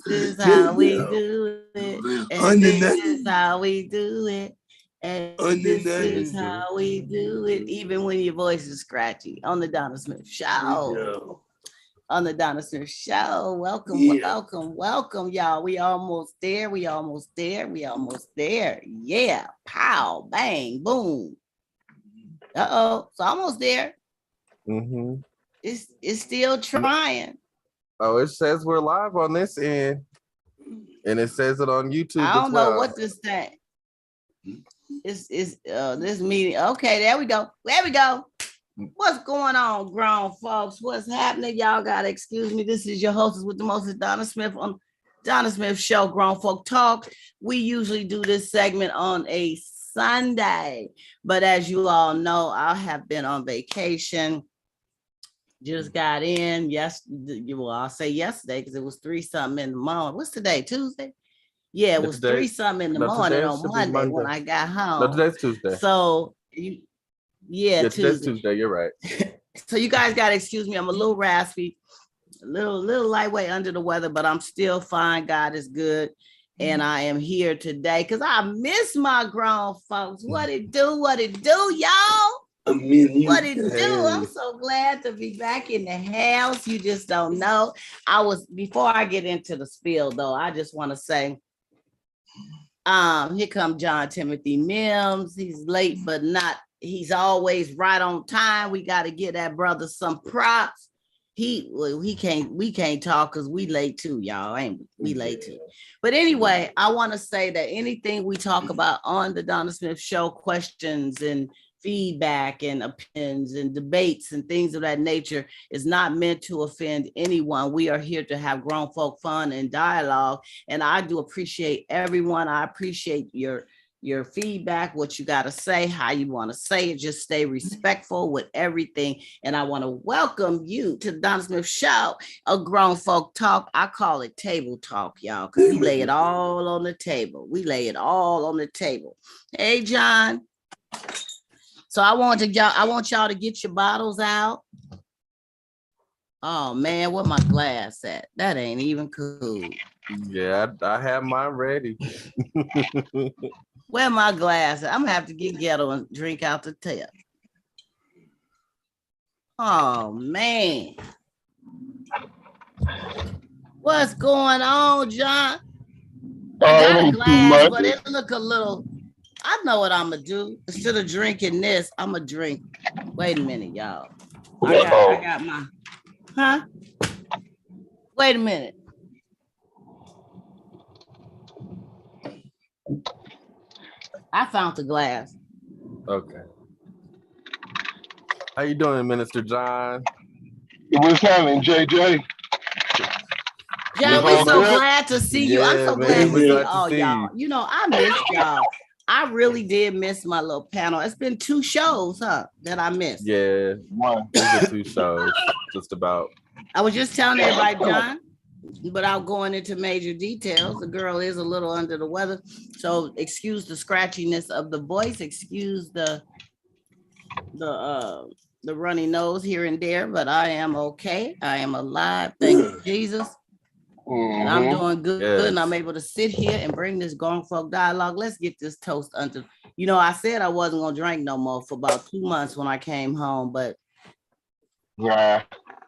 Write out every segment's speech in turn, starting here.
is how we do it. And this is how we do it. And this is how we do it. Even when your voice is scratchy. On the Donna Smith Show. On the Donna Smith Show. Welcome, welcome, y'all. We almost there. We almost there. Yeah. Pow, bang, boom. It's almost there. Mm-hmm. It's still trying. Oh, it says we're live on this end. And it says it on YouTube. I don't know what this thing. It's this meeting. Okay, there we go. What's going on, grown folks? What's happening? Y'all gotta excuse me. This is your hostess with the most, Donna Smith, on Donna Smith Show, Grown Folk Talk. We usually do this segment on a Sunday, but as you all know, I have been on vacation. Just got in. I'll say yesterday because it was 3-something in the morning. What's today? Tuesday? Yeah, it was 3-something in the morning on Monday when I got home. No, today's Tuesday. So today's Tuesday. You're right. So you guys gotta excuse me. I'm a little raspy, a little lightweight under the weather, but I'm still fine. God is good. And I am here today because I miss my grown folks. What it do, y'all? What it do? I'm so glad to be back in the house. You just don't know. Before I get into the spiel though, I just want to say, here come John Timothy Mims. He's late, but he's always right on time. We got to give that brother some props. We can't talk because we late too, y'all. Ain't we late too? But anyway, I want to say that anything we talk about on the Donna Smith Show, questions and feedback and opinions and debates and things of that nature, is not meant to offend anyone. We are here to have grown folk fun and dialogue. And I do appreciate everyone. I appreciate your feedback, what you got to say, how you want to say it. Just stay respectful with everything. And I want to welcome you to the Donna Smith Show, a grown folk talk. I call it table talk, y'all, because we lay it all on the table. Hey, John. So I want y'all to get your bottles out. Oh man, where my glass at? That ain't even cool. Yeah, I have mine ready. Where my glass at? I'm gonna have to get ghetto and drink out the tap. Oh man. What's going on, John? I got a glass, but it look a little. I know what I'm gonna do. Instead of drinking this, I'm gonna drink. Wait a minute, y'all. I got my. Wait a minute. I found the glass. Okay. How you doing, Minister John? What's happening, JJ? John, we're so glad to see you. I'm so glad to see all y'all. You know, I missed y'all. I really did miss my little panel. It's been 2 shows, that I missed. Yeah, it's been 2 shows, just about. I was just telling everybody, John, without going into major details, the girl is a little under the weather. So excuse the scratchiness of the voice, excuse the runny nose here and there, but I am okay. I am alive. Thank you, Jesus. And I'm doing good, and I'm able to sit here and bring this grown folk dialogue. Let's get this toast under. You know, I said I wasn't gonna drink no more for about 2 months when I came home, but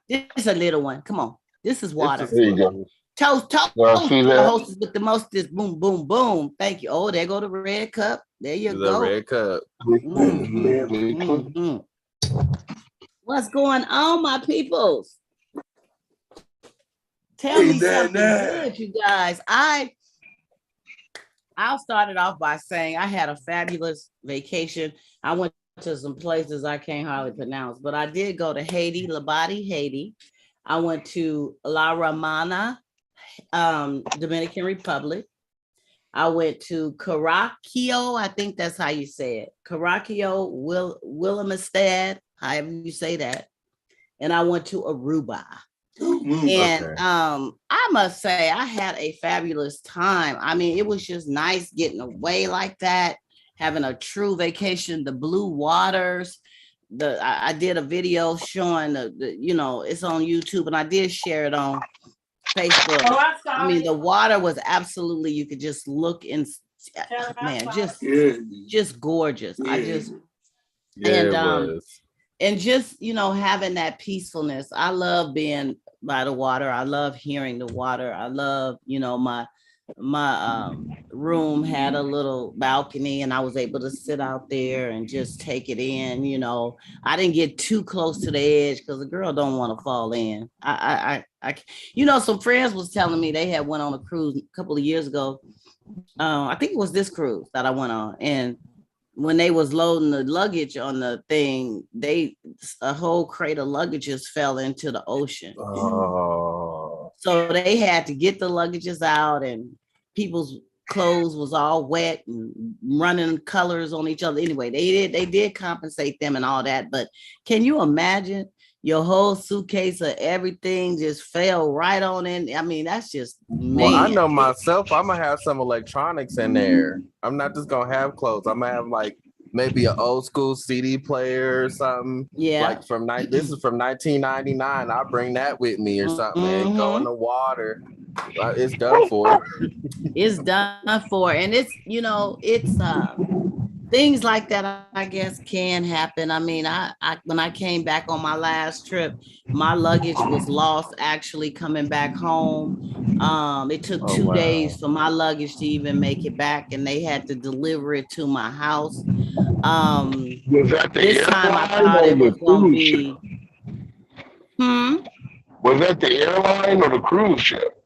this is a little one. Come on, this is water. There you go. Toast. The hostess with the mostest. Boom, boom, boom. Thank you. Oh, there go the red cup. There you go. The red cup. What's going on, my peoples? Tell me something good, you guys. I'll start it off by saying I had a fabulous vacation. I went to some places I can't hardly pronounce, but I did go to Haiti, Labadi, Haiti. I went to La Romana, Dominican Republic. I went to Caraccio, I think that's how you say it. Caraccio, Willemstad, however you say that. And I went to Aruba. And I must say I had a fabulous time. I mean, it was just nice getting away like that, having a true vacation, the blue waters. I did a video showing the it's on YouTube, and I did share it on Facebook. I mean, the water was absolutely, you could just look and man, just gorgeous. And just, you know, having that peacefulness. I love being by the water. I love hearing the water. I love, you know, my room had a little balcony and I was able to sit out there and just take it in. You know, I didn't get too close to the edge because the girl don't want to fall in. I you know, some friends was telling me they had went on a cruise a couple of years ago. I think it was this cruise that I went on, and when they was loading the luggage on the thing, a whole crate of luggages fell into the ocean. Oh. So they had to get the luggages out, and people's clothes was all wet and running colors on each other. Anyway, they did compensate them and all that. But can you imagine your whole suitcase of everything just fell right on in? I mean, that's just, man. Well, I know myself, I'm gonna have some electronics in there. I'm not just gonna have clothes. I'm gonna have like maybe an old school CD player or something. Yeah. Like this is from 1999. I'll bring that with me or something and go in the water. It's done for. It's done for. And it's, you know, it's things like that, I guess, can happen. I mean, I when I came back on my last trip, my luggage was lost actually coming back home. It took 2 days for my luggage to even make it back, and they had to deliver it to my house. Was that the this time I thought it was going to be. Was that the airline or the cruise ship?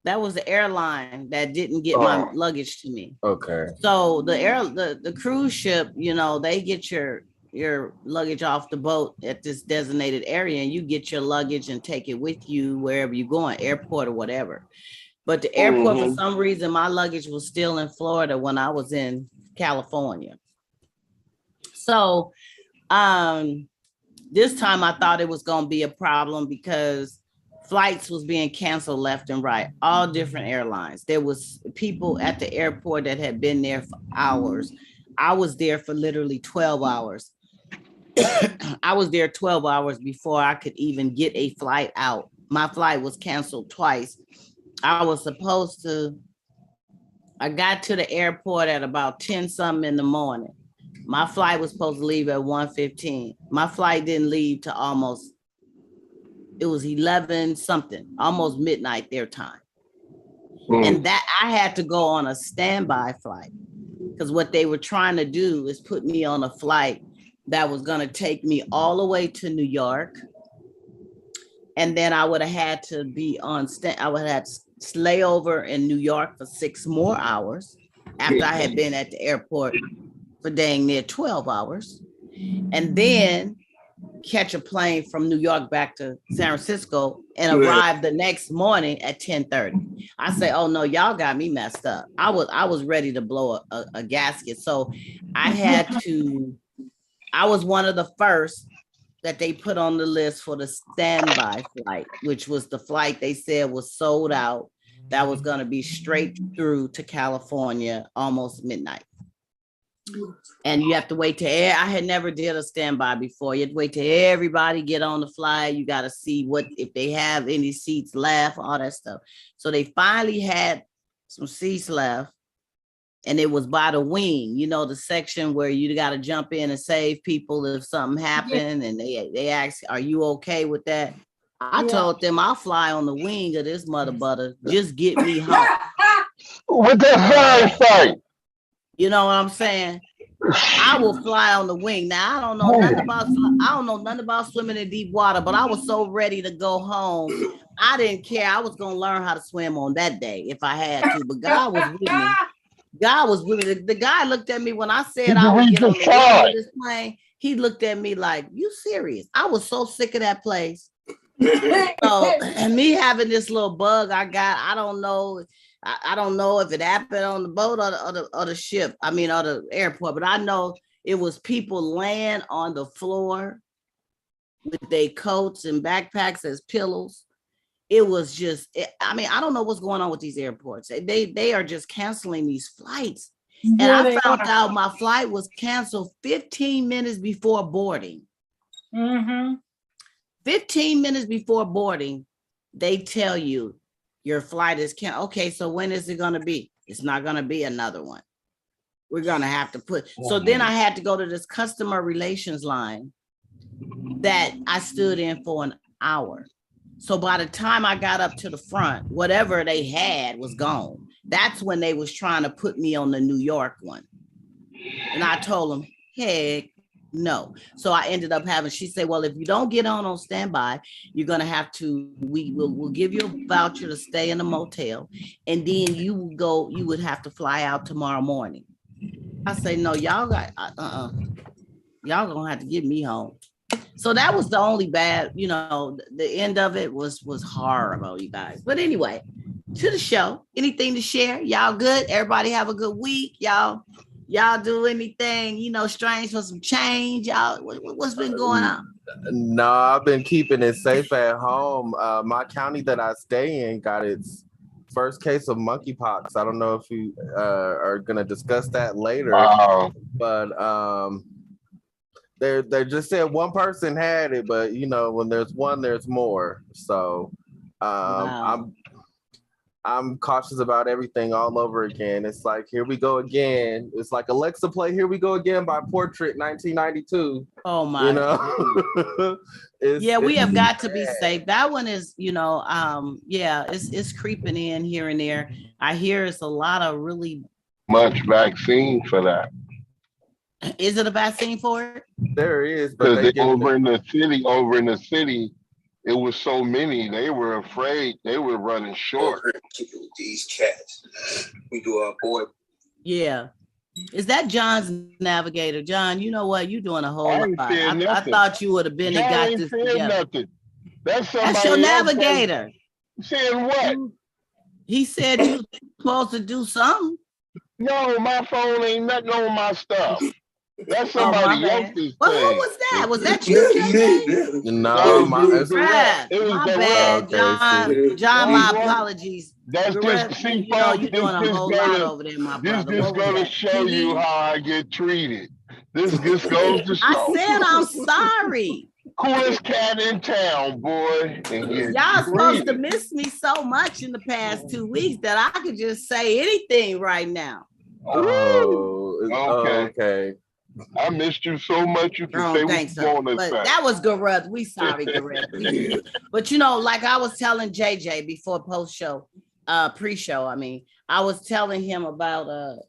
That was the airline that didn't get my luggage to me. Okay. So the cruise ship, you know, they get your luggage off the boat at this designated area, and you get your luggage and take it with you wherever you're going, airport or whatever. But the airport, for some reason, my luggage was still in Florida when I was in California. So this time I thought it was going to be a problem because flights was being canceled left and right, all different airlines. There was people at the airport that had been there for hours. I was there for literally 12 hours. I was there 12 hours before I could even get a flight out. My flight was canceled twice. I got to the airport at about 10 something in the morning. My flight was supposed to leave at 1:15. My flight didn't leave to it was 11 something, almost midnight their time. And that I had to go on a standby flight because what they were trying to do is put me on a flight that was going to take me all the way to New York. And then I would have had to be I would have had to lay over in New York for 6 more hours after I had been at the airport for dang near 12 hours. And then catch a plane from New York back to San Francisco and arrive the next morning at 10:30. I say, oh no, y'all got me messed up. I was ready to blow a gasket. So I was one of the first that they put on the list for the standby flight, which was the flight they said was sold out. That was going to be straight through to California, almost midnight. And you have to wait till I had never did a standby before. You had to wait till everybody get on the flight. You got to see if they have any seats left, all that stuff. So they finally had some seats left, and it was by the wing, you know, the section where you got to jump in and save people if something happened. And they asked, are you okay with that? I told them I'll fly on the wing of this mother butter. Just get me home. With that fight. You know what I'm saying? I will fly on the wing. Now I don't know nothing about swimming in deep water, but I was so ready to go home. I didn't care. I was gonna learn how to swim on that day if I had to. But God was with me. God was with me. The guy looked at me when I said I would get on the wing of this plane. He looked at me like, "You serious?" I was so sick of that place. So, and me having this little bug I got, I don't know. I don't know if it happened on the boat or the ship, or the airport, but I know it was people laying on the floor with their coats and backpacks as pillows. It was just, I don't know what's going on with these airports. They are just canceling these flights. And I found out my flight was canceled 15 minutes before boarding. 15 minutes before boarding, they tell you your flight is canceled. Okay, so when is it going to be? It's not going to be another one. We're going to have to put. So then I had to go to this customer relations line that I stood in for an hour. So by the time I got up to the front, whatever they had was gone. That's when they was trying to put me on the New York one. And I told them, heck no. So I ended up having, she said, well, if you don't get on standby, you're going to have to, we'll give you a voucher to stay in a motel. And then you would have to fly out tomorrow morning. I say, no, y'all got, y'all gonna have to get me home. So that was the only bad, the end of it was horrible, you guys. But anyway, to the show, anything to share? Y'all good? Everybody have a good week. Y'all do anything, strange for some change? Y'all, what's been going on? No, I've been keeping it safe at home. My county that I stay in got its first case of monkeypox. I don't know if you are going to discuss that later, but they just said one person had it, but when there's one, there's more. So wow. I'm cautious about everything all over again. It's like, here we go again. It's like Alexa, play Here We Go Again by Portrait 1992. Oh my. We have got to be safe. That one is, it's creeping in here and there. I hear it's a lot of really much vaccine for that. Is it a vaccine for it? There is, but over in the city, it was so many, they were afraid, they were running short. These cats. We do our boy. Yeah. Is that John's navigator? John, you know what? You're doing a whole lot. I thought you would have been and got this together. Nothing. That's your navigator. Saying what? He said you were supposed to do something. No, my phone ain't nothing on my stuff. That's somebody else's. Well, who was that? Was that you? No, my bad, John. My apologies. That's just you're doing a whole lot over there, my brother. This just going to show you how I get treated. This just goes to show. I said I'm sorry. Coolest cat in town, boy. Y'all supposed to miss me so much in the past 2 weeks that I could just say anything right now. Okay. I missed you so much. You can say what you want to say. That was Gareth. We sorry, Gareth. But like I was telling JJ before pre-show, I was telling him about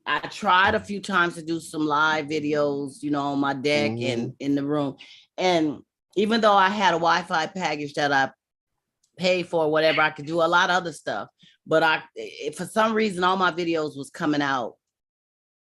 I tried a few times to do some live videos, on my deck and in the room. And even though I had a Wi-Fi package that I paid for, whatever, I could do a lot of other stuff. But for some reason, all my videos was coming out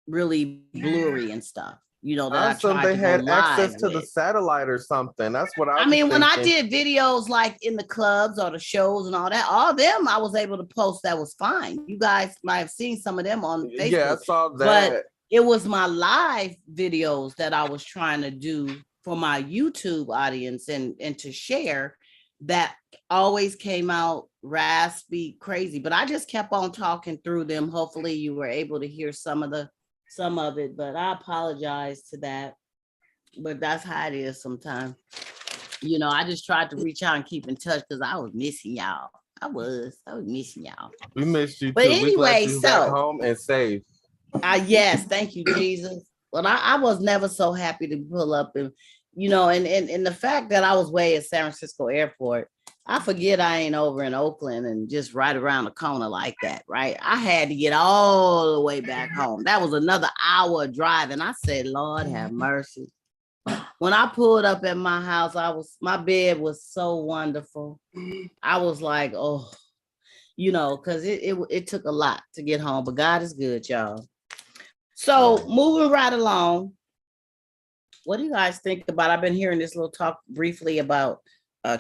really blurry and stuff, that they had access to the satellite or something. That's what I mean, when I did videos like in the clubs or the shows and all them I was able to post. That was fine. You guys might have seen some of them on Facebook. Yeah, I saw that. But it was my live videos that I was trying to do for my YouTube audience and to share that always came out raspy, crazy. But I just kept on talking through them. Hopefully you were able to hear some of it, but I apologize to that. But that's how it is sometimes. I just tried to reach out and keep in touch because I was missing y'all. I was missing y'all. We missed you too. But anyway, so back home and safe. Yes, thank you, Jesus. Well, I was never so happy to pull up and and the fact that I was way at San Francisco Airport, I forget I ain't over in Oakland and just right around the corner like that, right? I had to get all the way back home. That was another hour drive. And I said, Lord have mercy. When I pulled up at my house, my bed was so wonderful. I was like, oh, because it took a lot to get home, but God is good, y'all. So moving right along, what do you guys think about? I've been hearing this little talk briefly about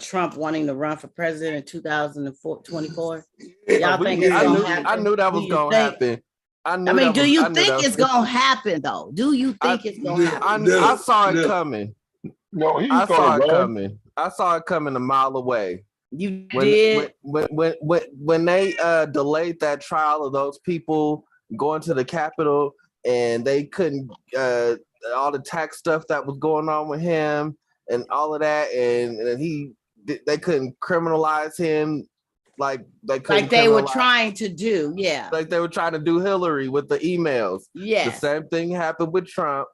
Trump wanting to run for president in 2024. Y'all think it's going to happen? I knew that was going to happen. Do you think it's going to happen, though? Do you think it's going to happen? I saw it coming. No, I saw it coming. I saw it coming a mile away. You did? When they delayed that trial of those people going to the Capitol and they couldn't... all the tax stuff that was going on with him and all of that, and he they couldn't criminalize him like they were trying to do. Yeah. Like they were trying to do Hillary with the emails. Yeah. The same thing happened with Trump.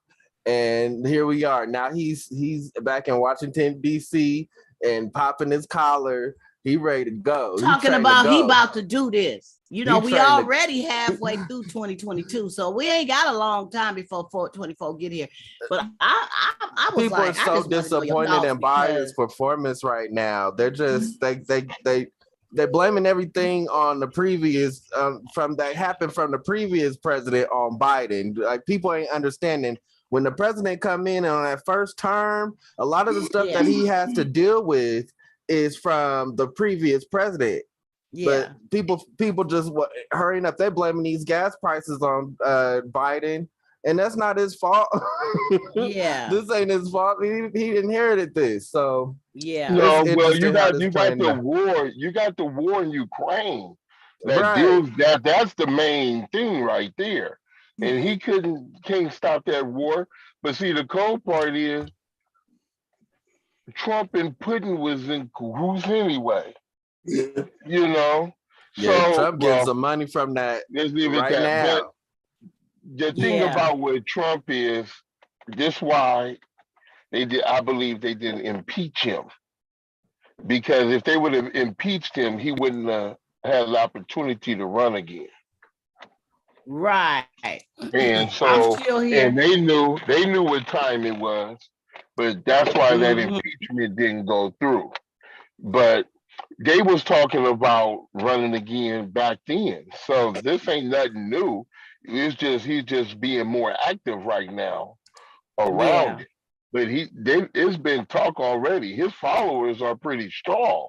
And here we are. Now he's back in Washington, D.C. and popping his collar. He ready to go. Talking about he about to do this. You know, we already halfway through 2022, so we ain't got a long time before 424 get here. But I was people like, are so disappointed in Biden's performance right now. They're just they're blaming everything on the previous from that happened from the previous president on Biden. Like people ain't understanding. When the president come in on that first term, a lot of the stuff that he has to deal with is from the previous president. Yeah. But people just hurrying up. They're blaming these gas prices on Biden, and that's not his fault. Yeah, this ain't his fault. He inherited this, so yeah. No, well, you got the war. You got the war in Ukraine. That's the main thing right there. And he can't stop that war. But see, the cold part is Trump and Putin was in cahoots anyway. Yeah. You know? Yeah, so, Trump gets some money from that right now. The thing about what Trump is, this why I believe they didn't impeach him. Because if they would have impeached him, he wouldn't have had the opportunity to run again. Right. And so and they knew what time it was, but that's why that impeachment didn't go through. But they was talking about running again back then. So this ain't nothing new. It's just he's just being more active right now around it. But it's been talk already. His followers are pretty strong.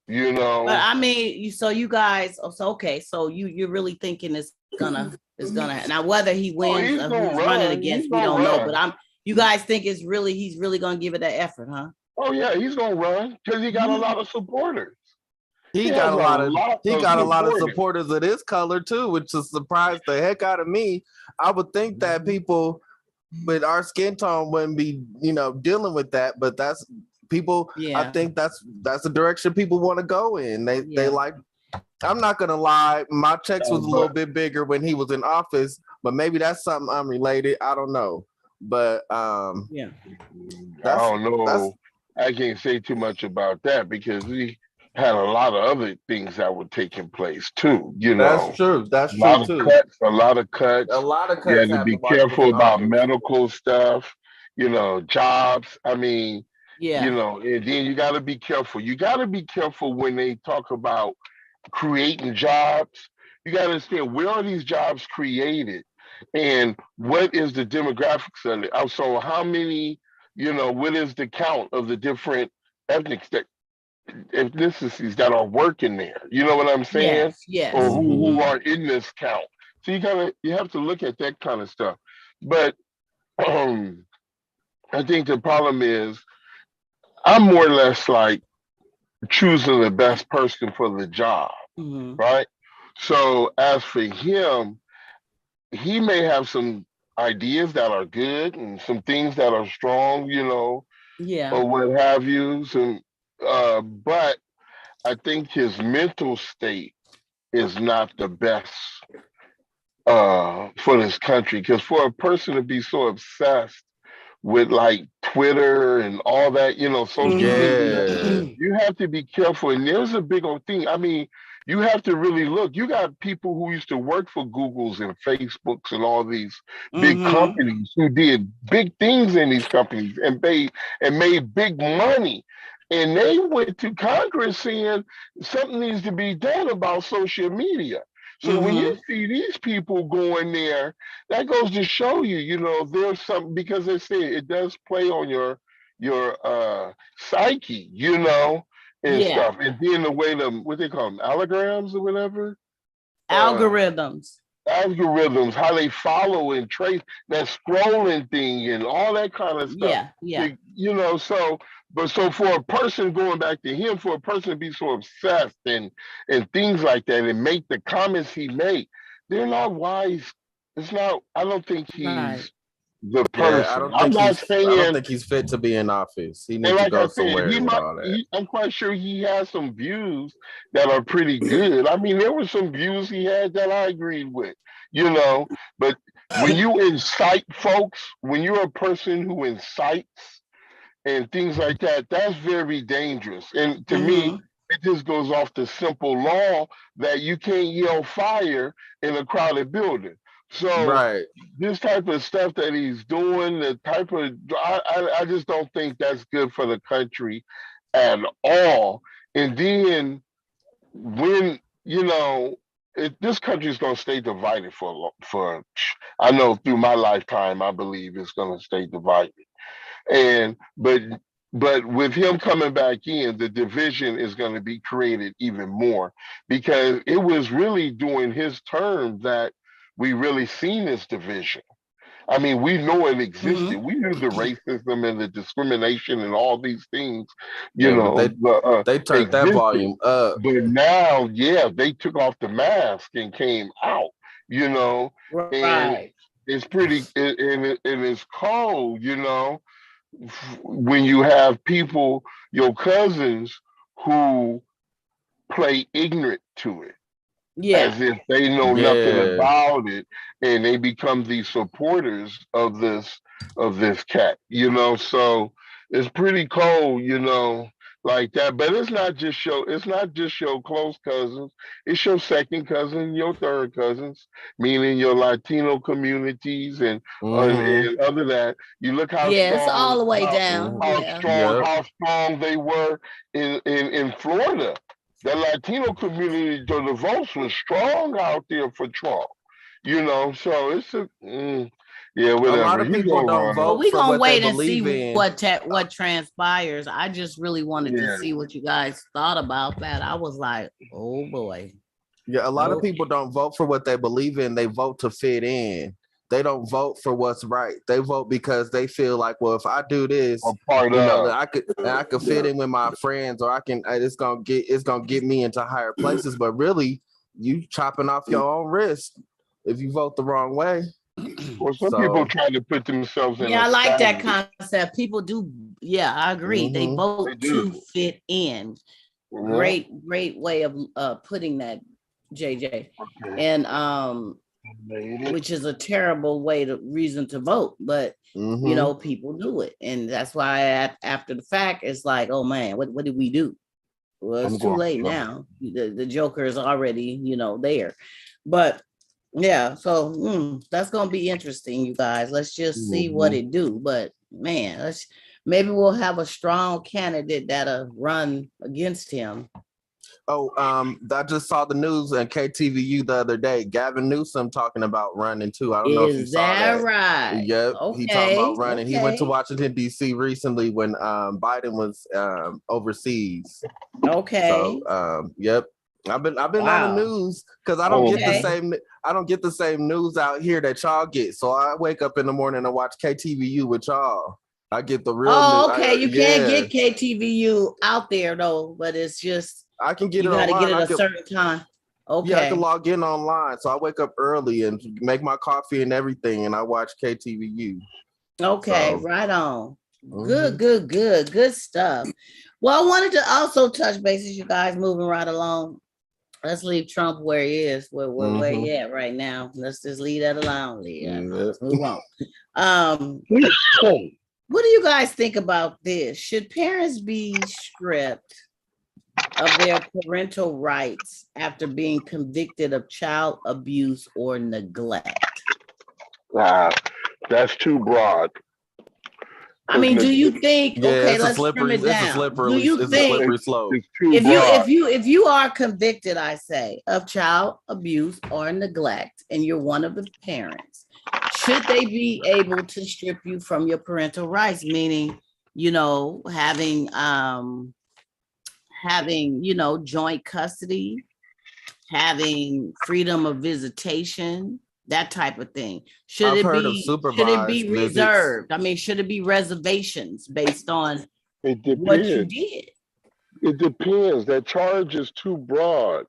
You know, but I mean, so you guys, so you're really thinking it's gonna now whether he wins or who's running against, we don't know. But you guys think he's really gonna give it that effort, huh? Oh yeah, he's gonna run because he got a lot of supporters. He got a lot of supporters of this color too, which has surprised the heck out of me. I would think that people with our skin tone wouldn't be, dealing with that, but that's people. I think that's the direction people want to go in. They like. I'm not gonna lie, my checks was a little bit bigger when he was in office, but maybe that's something unrelated. I don't know, but I don't know. I can't say too much about that because we had a lot of other things that were taking place too. That's true. That's true too. A lot of cuts. You had to be careful about medical stuff. Jobs. I mean, and then you got to be careful. You got to be careful when they talk about creating jobs. You got to understand, where are these jobs created, and what is the demographics of it? So how many? What is the count of the different ethnicities that are working there? You know what I'm saying? Yes. Or who are in this count? So you have to look at that kind of stuff. But I think the problem is I'm more or less like choosing the best person for the job, right? So as for him, he may have some ideas that are good and some things that are strong, or what have you. But I think his mental state is not the best for this country, because for a person to be so obsessed with like Twitter and all that, social media, you have to be careful. And there's a big old thing. I mean, you have to really look. You got people who used to work for Googles and Facebooks and all these big companies who did big things in these companies and made big money. And they went to Congress saying something needs to be done about social media. So when you see these people going there, that goes to show you, there's something, because they say it does play on your psyche, and stuff. And then the way what they call them, allograms or whatever? Algorithms, how they follow and trace that scrolling thing and all that kind of stuff. So for a person, going back to him, for a person to be so obsessed and things like that and make the comments he made, they're not wise. It's not, I don't think he's the person. I I'm not I don't saying, think he's fit to be in office. He and needs to like I go said, somewhere with all that. I'm quite sure he has some views that are pretty good. I mean, there were some views he had that I agreed with, you know. But when you incite folks, when you're a person who incites and things like that, that's very dangerous. And to me, it just goes off the simple law that you can't yell fire in a crowded building. So Right. this type of stuff that he's doing, the type of, I just don't think that's good for the country at all. And then when, you know, this country is going to stay divided I know through my lifetime, I believe it's going to stay divided. And but with him coming back in, the division is going to be created even more, because it was really during his term that we really seen this division. I mean, we know it existed. We knew the racism and the discrimination and all these things, they turned that volume up. But now, yeah, they took off the mask and came out, and it's pretty, and it's cold, when you have people, your cousins, who play ignorant to it, as if they know nothing about it, and they become the supporters of this cat, So it's pretty cold, like that. But it's not just your close cousins. It's your second cousin, your third cousins, meaning your Latino communities, and other that. You look how strong, it's all the way down. How strong they were in Florida. The Latino community, the votes were strong out there for Trump, So it's whatever. A lot of people don't vote. We're gonna wait and see in. what transpires. I just really wanted to see what you guys thought about that. I was like, oh boy. Yeah, a lot of people don't vote for what they believe in. They vote to fit in. They don't vote for what's right. They vote because they feel like, well, if I do this, I could fit in with my friends, or it's gonna get me into higher places. But really, you chopping off your own wrist if you vote the wrong way. Well, some people try to put themselves in. Yeah, I like that concept. People do. Yeah, I agree. They vote to fit in. Great way of putting that, JJ. And which is a terrible reason to vote, but people do it, and that's why after the fact it's like, oh man, what did we do? Well, it's too late now. The Joker is already there, but yeah, so that's gonna be interesting, you guys. Let's just see what it do. But man, maybe we'll have a strong candidate that'll run against him. Oh, I just saw the news on KTVU the other day. Gavin Newsom talking about running too. I don't know if you saw that. Right? Yep, he talking about running. He went to Washington D.C. recently when Biden was overseas. Okay. So yep, I've been on the news because I don't get the same news out here that y'all get. So I wake up in the morning and watch KTVU with y'all. I get the real news. Okay, you can't get KTVU out there though, but it's just. I can get you it online. You got to get it a certain time. Okay. Yeah, I can log in online. So I wake up early and make my coffee and everything, and I watch KTVU. Okay, right on. Good stuff. Well, I wanted to also touch bases, you guys, moving right along. Let's leave Trump where he is, where he at right now. Let's just leave that alone. Let's move on. What do you guys think about this? Should parents be stripped of their parental rights after being convicted of child abuse or neglect? That's too broad. I mean, do you think? Okay, let's trim it down. Do you think if you are convicted, I say, of child abuse or neglect, and you're one of the parents, should they be able to strip you from your parental rights? Meaning, having joint custody, having freedom of visitation, that type of thing. Should it be reserved? I mean, should it be reservations based on what you did? It depends. That charge is too broad,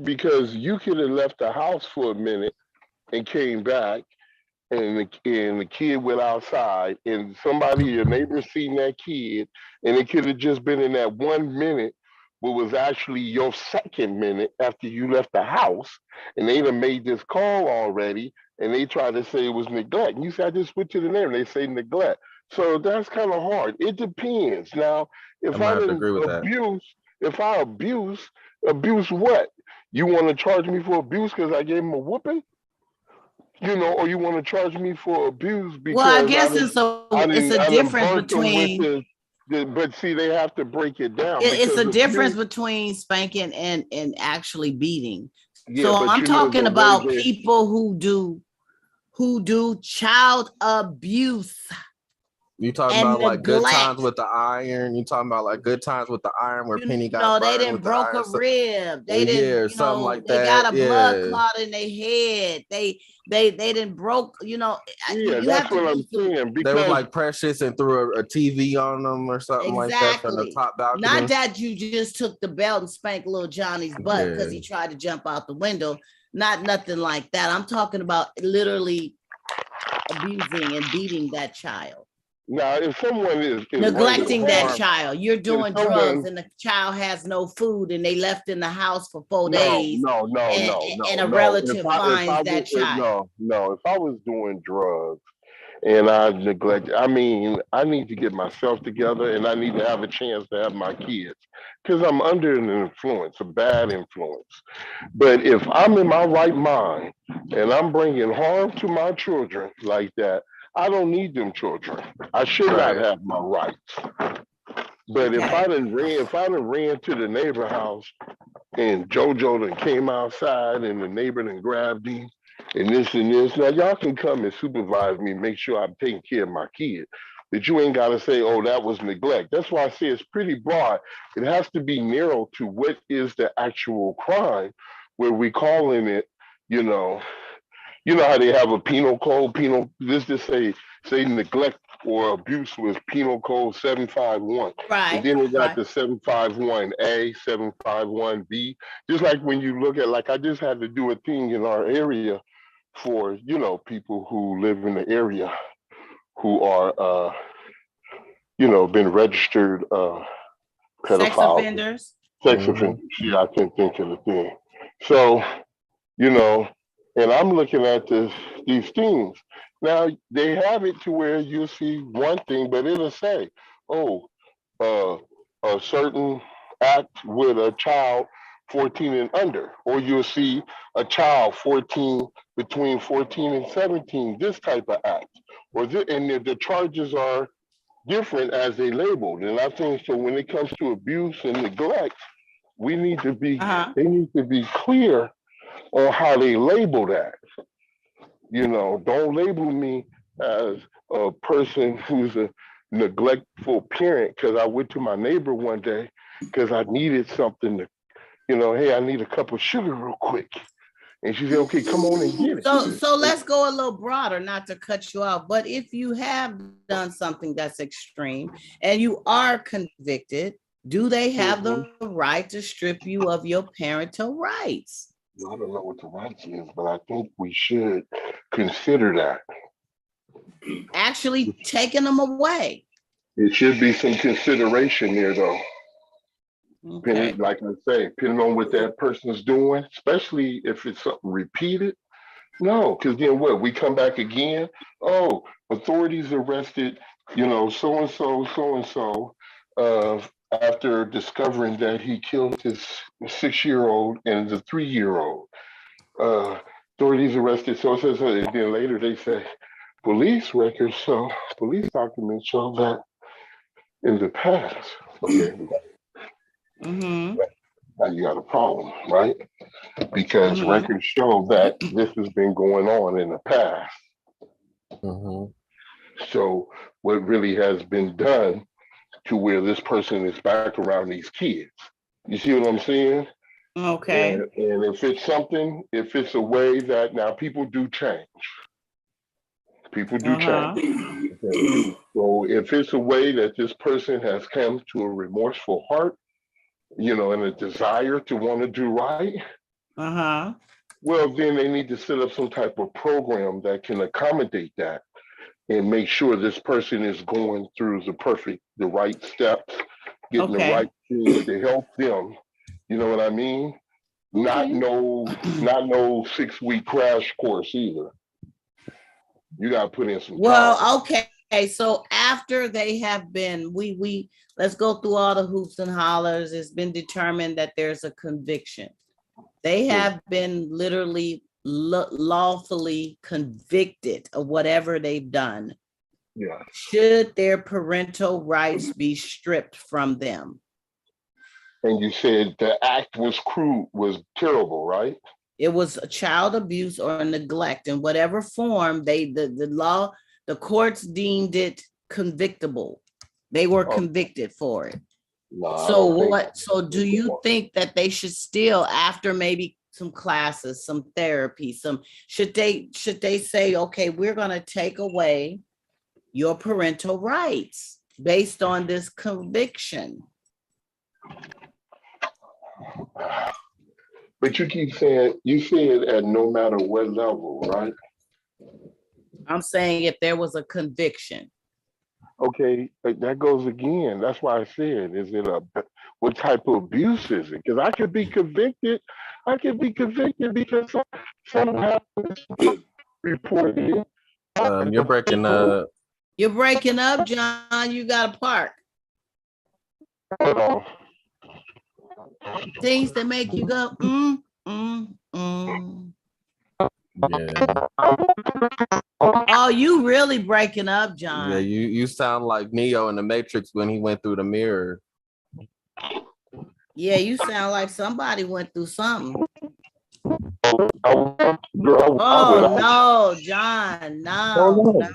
because you could have left the house for a minute and came back, and the kid went outside, and your neighbor seen that kid, and it could have just been in that 1 minute, what was actually your second minute after you left the house, and they done made this call already, and they tried to say it was neglect. And you said, I just went to the neighbor, and they say neglect. So that's kind of hard. It depends. Now, if I didn't abuse what? You want to charge me for abuse because I gave him a whooping? Or you want to charge me for abuse because I guess it's a difference between. But see, they have to break it down. It's a difference between spanking and actually beating. Yeah, so I'm talking about people who do child abuse. You talking about like good times with the iron? You talking about like good times with the iron where Penny got they didn't broke a rib. They didn't, something like they that. got a blood clot in their head. They didn't broke, Yeah, you that's what I'm saying. Because they were like precious and threw a TV on them or something like that from the top balcony. Not that you just took the belt and spanked little Johnny's butt because he tried to jump out the window. Not nothing like that. I'm talking about literally abusing and beating that child. Now, if someone is neglecting that child, you're doing drugs and the child has no food and they left in the house for 4 days. No. And a relative finds that child. No. If I was doing drugs and I neglect, I need to get myself together and I need to have a chance to have my kids because I'm under an influence, a bad influence. But if I'm in my right mind and I'm bringing harm to my children like that, I don't need them children. I should not have my rights. But if I done ran to the neighbor house and JoJo done came outside and the neighbor done grabbed him and this, now y'all can come and supervise me, make sure I'm taking care of my kid. But you ain't got to say, oh, that was neglect. That's why I say it's pretty broad. It has to be narrow to what is the actual crime where we calling it, You know how they have a penal code, let's just say neglect or abuse was penal code 751. Right. And then they got the 751A, 751B. Just like when you look at, like I just had to do a thing in our area for, people who live in the area who are, been registered pedophiles. Sex offenders. Sex offenders. Yeah, I can't think of the thing. So, and I'm looking at these things. Now, they have it to where you'll see one thing, but it'll say, a certain act with a child 14 and under, or you'll see a child between 14 and 17, this type of act. And the charges are different as they labeled. And I think so when it comes to abuse and neglect, they need to be clear on how they label that. Don't label me as a person who's a neglectful parent because I went to my neighbor one day because I needed something to, hey, I need a cup of sugar real quick. And she said, okay, come on and get it. So let's go a little broader, not to cut you off, but if you have done something that's extreme and you are convicted, do they have the right to strip you of your parental rights? I don't know what the rights is, but I think we should consider that. Actually taking them away. It should be some consideration there, though. Okay. Like I say, depending on what that person's doing, especially if it's something repeated. No, because then what? We come back again. Oh, authorities arrested, so-and-so, after discovering that he killed his 6-year-old and the 3-year-old. Authorities arrested so-and-so, and then later they say, police documents show that in the past. Okay. Now you got a problem, right? Because records show that this has been going on in the past. So what really has been done to where this person is back around these kids? You see what I'm saying? Okay. And if it's a way that now people do change. People do change. Okay. So if it's a way that this person has come to a remorseful heart, and a desire to want to do right, Well, then they need to set up some type of program that can accommodate that and make sure this person is going through the right steps, getting the Okay. right things to help them. You know what I mean? Not Okay. no 6-week crash course either. You got to put in some time. Well, okay. So after they have been, we let's go through all the hoops and hollers. It's been determined that there's a conviction. They have been literally lawfully convicted of whatever they've done. Yeah. Should their parental rights be stripped from them? And you said the act was cruel, was terrible, right? It was a child abuse or neglect in whatever form the courts deemed it convictable. They were convicted for it. No, So do you think that they should still, after maybe some classes, some therapy, should they say, okay, we're going to take away your parental rights based on this conviction? But you keep saying, you said at no matter what level, right? I'm saying if there was a conviction. Okay, that goes again. That's why I said, what type of abuse is it? Because I could be convicted because something happened reported. You're breaking up. You're breaking up, John. You got to park. Things that make you go, Yeah. Oh, you really breaking up, John. Yeah, you sound like Neo in the Matrix when he went through the mirror. Yeah, you sound like somebody went through something. Oh no, John, no.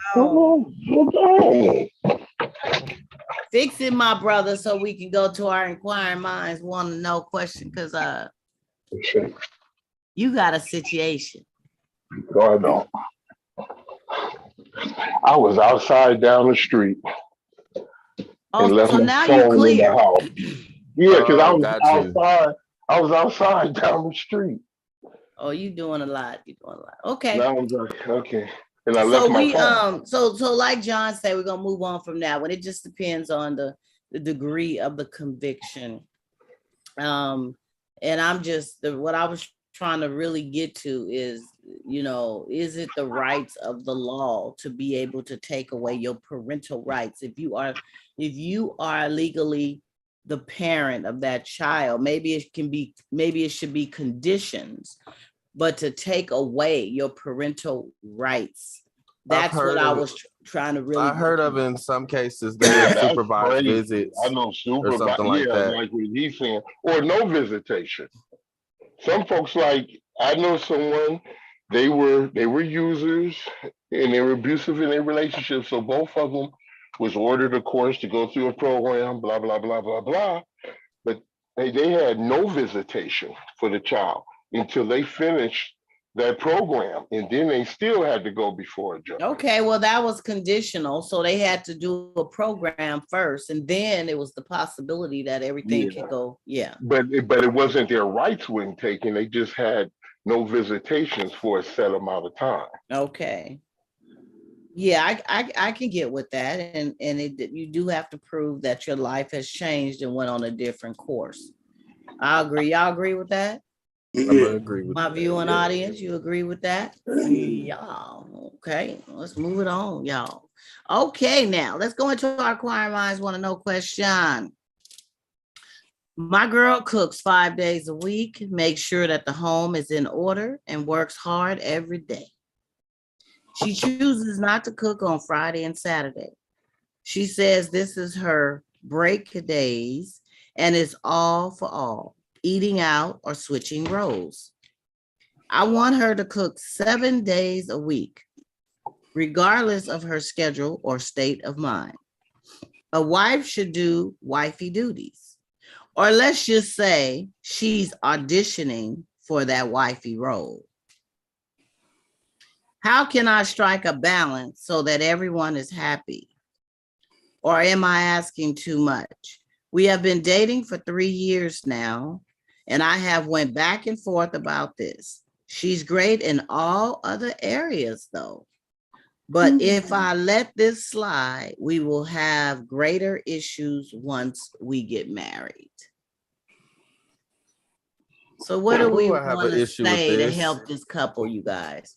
Fix it, my brother, so we can go to our inquiring minds want to know question, because you got a situation. No, I don't. I was outside down the street. And left so my now phone you clear. in the house. Yeah, because I was outside. I was outside down the street. Oh, you doing a lot. You're doing a lot. Okay. Now I was like, okay. And I left my phone. So like John said, we're gonna move on from that one. It just depends on the degree of the conviction. And I'm just what I was trying to really get to is, is it the rights of the law to be able to take away your parental rights? If you are legally the parent of that child, maybe it should be conditions, but to take away your parental rights, that's what I was trying to really. I heard of in some cases there are supervised visits. I know or something like that. like what he's saying, or no visitation. Some folks, like I know someone, they were users and they were abusive in their relationship. So both of them was ordered, of course, to go through a program, blah, blah, blah, blah, blah. But they had no visitation for the child until they finished that program. And then they still had to go before a judge. Okay, well, that was conditional. So they had to do a program first. And then it was the possibility that everything could go. Yeah. But it wasn't their rights weren't taken. They just had no visitations for a set amount of time. Okay. Yeah, I can get with that. And you do have to prove that your life has changed and went on a different course. I agree. Y'all agree with that? I'm gonna agree with my viewing audience. You agree with that? Y'all. Okay, let's move it on, y'all. Okay, now let's go into our inquiring minds want to know question. My girl cooks 5 days a week, makes sure that the home is in order, and works hard every day. She chooses not to cook on Friday and Saturday. She says this is her break days and is all for all, eating out or switching roles. I want her to cook 7 days a week, regardless of her schedule or state of mind. A wife should do wifey duties, or let's just say she's auditioning for that wifey role. How can I strike a balance so that everyone is happy? Or am I asking too much? We have been dating for 3 years now, and I have went back and forth about this. She's great in all other areas though. But if I let this slide, we will have greater issues once we get married. So what do we I have want an to issue with say to this. help this couple, you guys?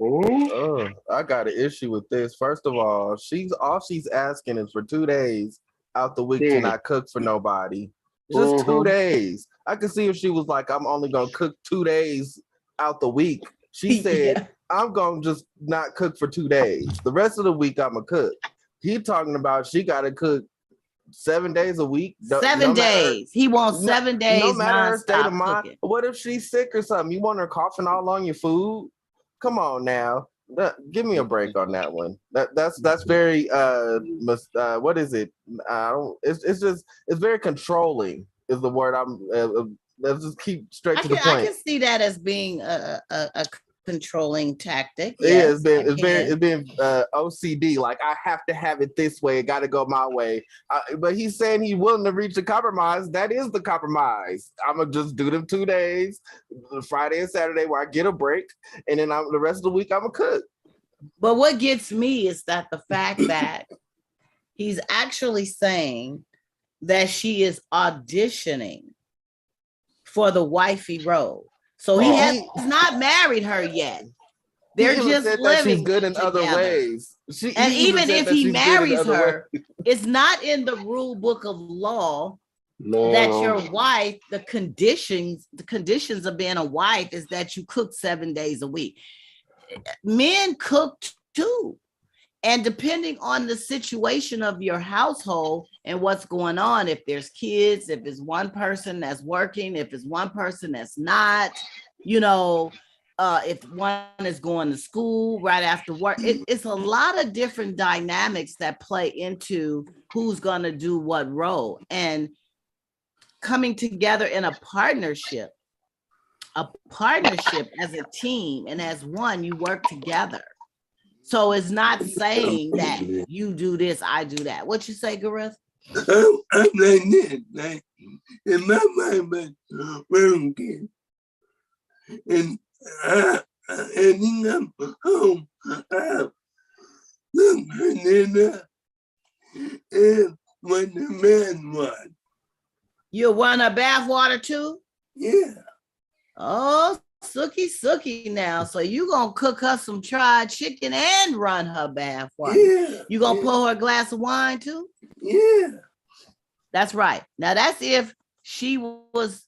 Oh, I got an issue with this. First of all, all she's asking is for 2 days out the week to not cook for nobody. Just 2 days. I could see if she was like, I'm only gonna cook 2 days out the week. She said, I'm gonna just not cook for 2 days. The rest of the week I'm gonna cook. He talking about she gotta cook 7 days a week. 7 days. He wants 7 days. No matter her state of mind. Cooking. What if she's sick or something? You want her coughing all on your food? Come on now. Give me a break on that one. That's very what is it? It's very controlling is the word let's just keep straight to the point. I can see that as being a controlling tactic. Yes, it's been OCD. Like I have to have it this way. It got to go my way. But he's saying he's willing to reach a compromise. That is the compromise. I'm gonna just do them 2 days, Friday and Saturday, where I get a break, and then the rest of the week I'm gonna cook. But what gets me is that the fact that he's actually saying that she is auditioning for the wifey role. So he has not married her yet. They're just living that she's good in together. other ways. And even if he marries her, it's not in the rule book of law that your wife, the conditions of being a wife is that you cook 7 days a week. Men cook too. And depending on the situation of your household and what's going on, if there's kids, if it's one person that's working, if it's one person that's not, if one is going to school right after work, it's a lot of different dynamics that play into who's going to do what role. And coming together in a partnership as a team and as one, you work together. So it's not saying that you do this, I do that. What you say, Gareth? I'm like this, like in my mind, but working, and then I'm home. Look, and when the man wants. You want a bath water too? Yeah. Oh, Sookie now. So you gonna cook her some fried chicken and run her bath water. Yeah. You gonna pour her a glass of wine too? Yeah. That's right. Now that's if she was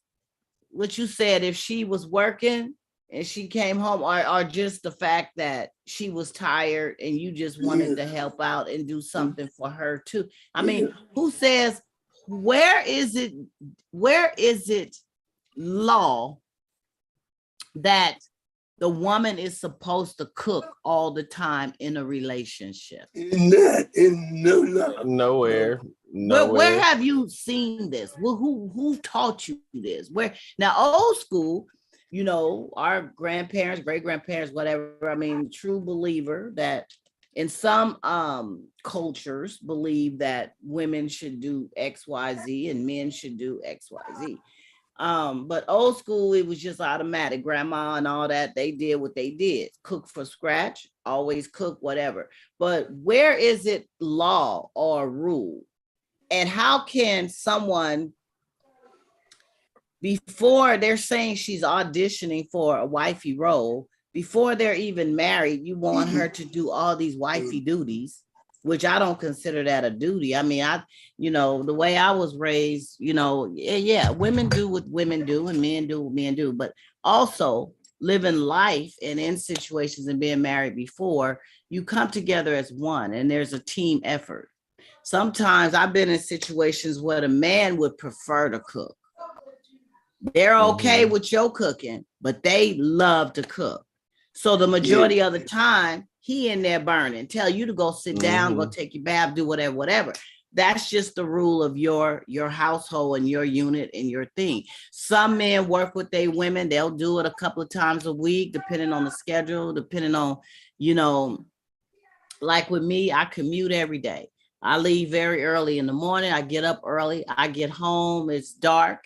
what you said, if she was working and she came home, or just the fact that she was tired and you just wanted to help out and do something for her too. I mean, who says where is it law that the woman is supposed to cook all the time in a relationship? Nowhere. But where have you seen this? Well, who taught you this? Where now, old school, our grandparents, great grandparents, whatever. I mean, true believer that in some cultures believe that women should do XYZ and men should do XYZ. But old school, it was just automatic. Grandma and all that, they did what they did. Cook for scratch, always cook, whatever. But where is it law or rule? And how can someone, before they're saying she's auditioning for a wifey role, before they're even married, you want her to do all these wifey duties, which I don't consider that a duty. I mean, the way I was raised, women do what women do and men do what men do, but also living life and in situations and being married before, you come together as one and there's a team effort. Sometimes I've been in situations where the man would prefer to cook. They're okay with your cooking, but they love to cook. So the majority of the time, he in there burning, tell you to go sit down, go take your bath, do whatever. That's just the rule of your household and your unit and your thing. Some men work with their women. They'll do it a couple of times a week, depending on the schedule, depending on, like with me, I commute every day. I leave very early in the morning. I get up early. I get home. It's dark.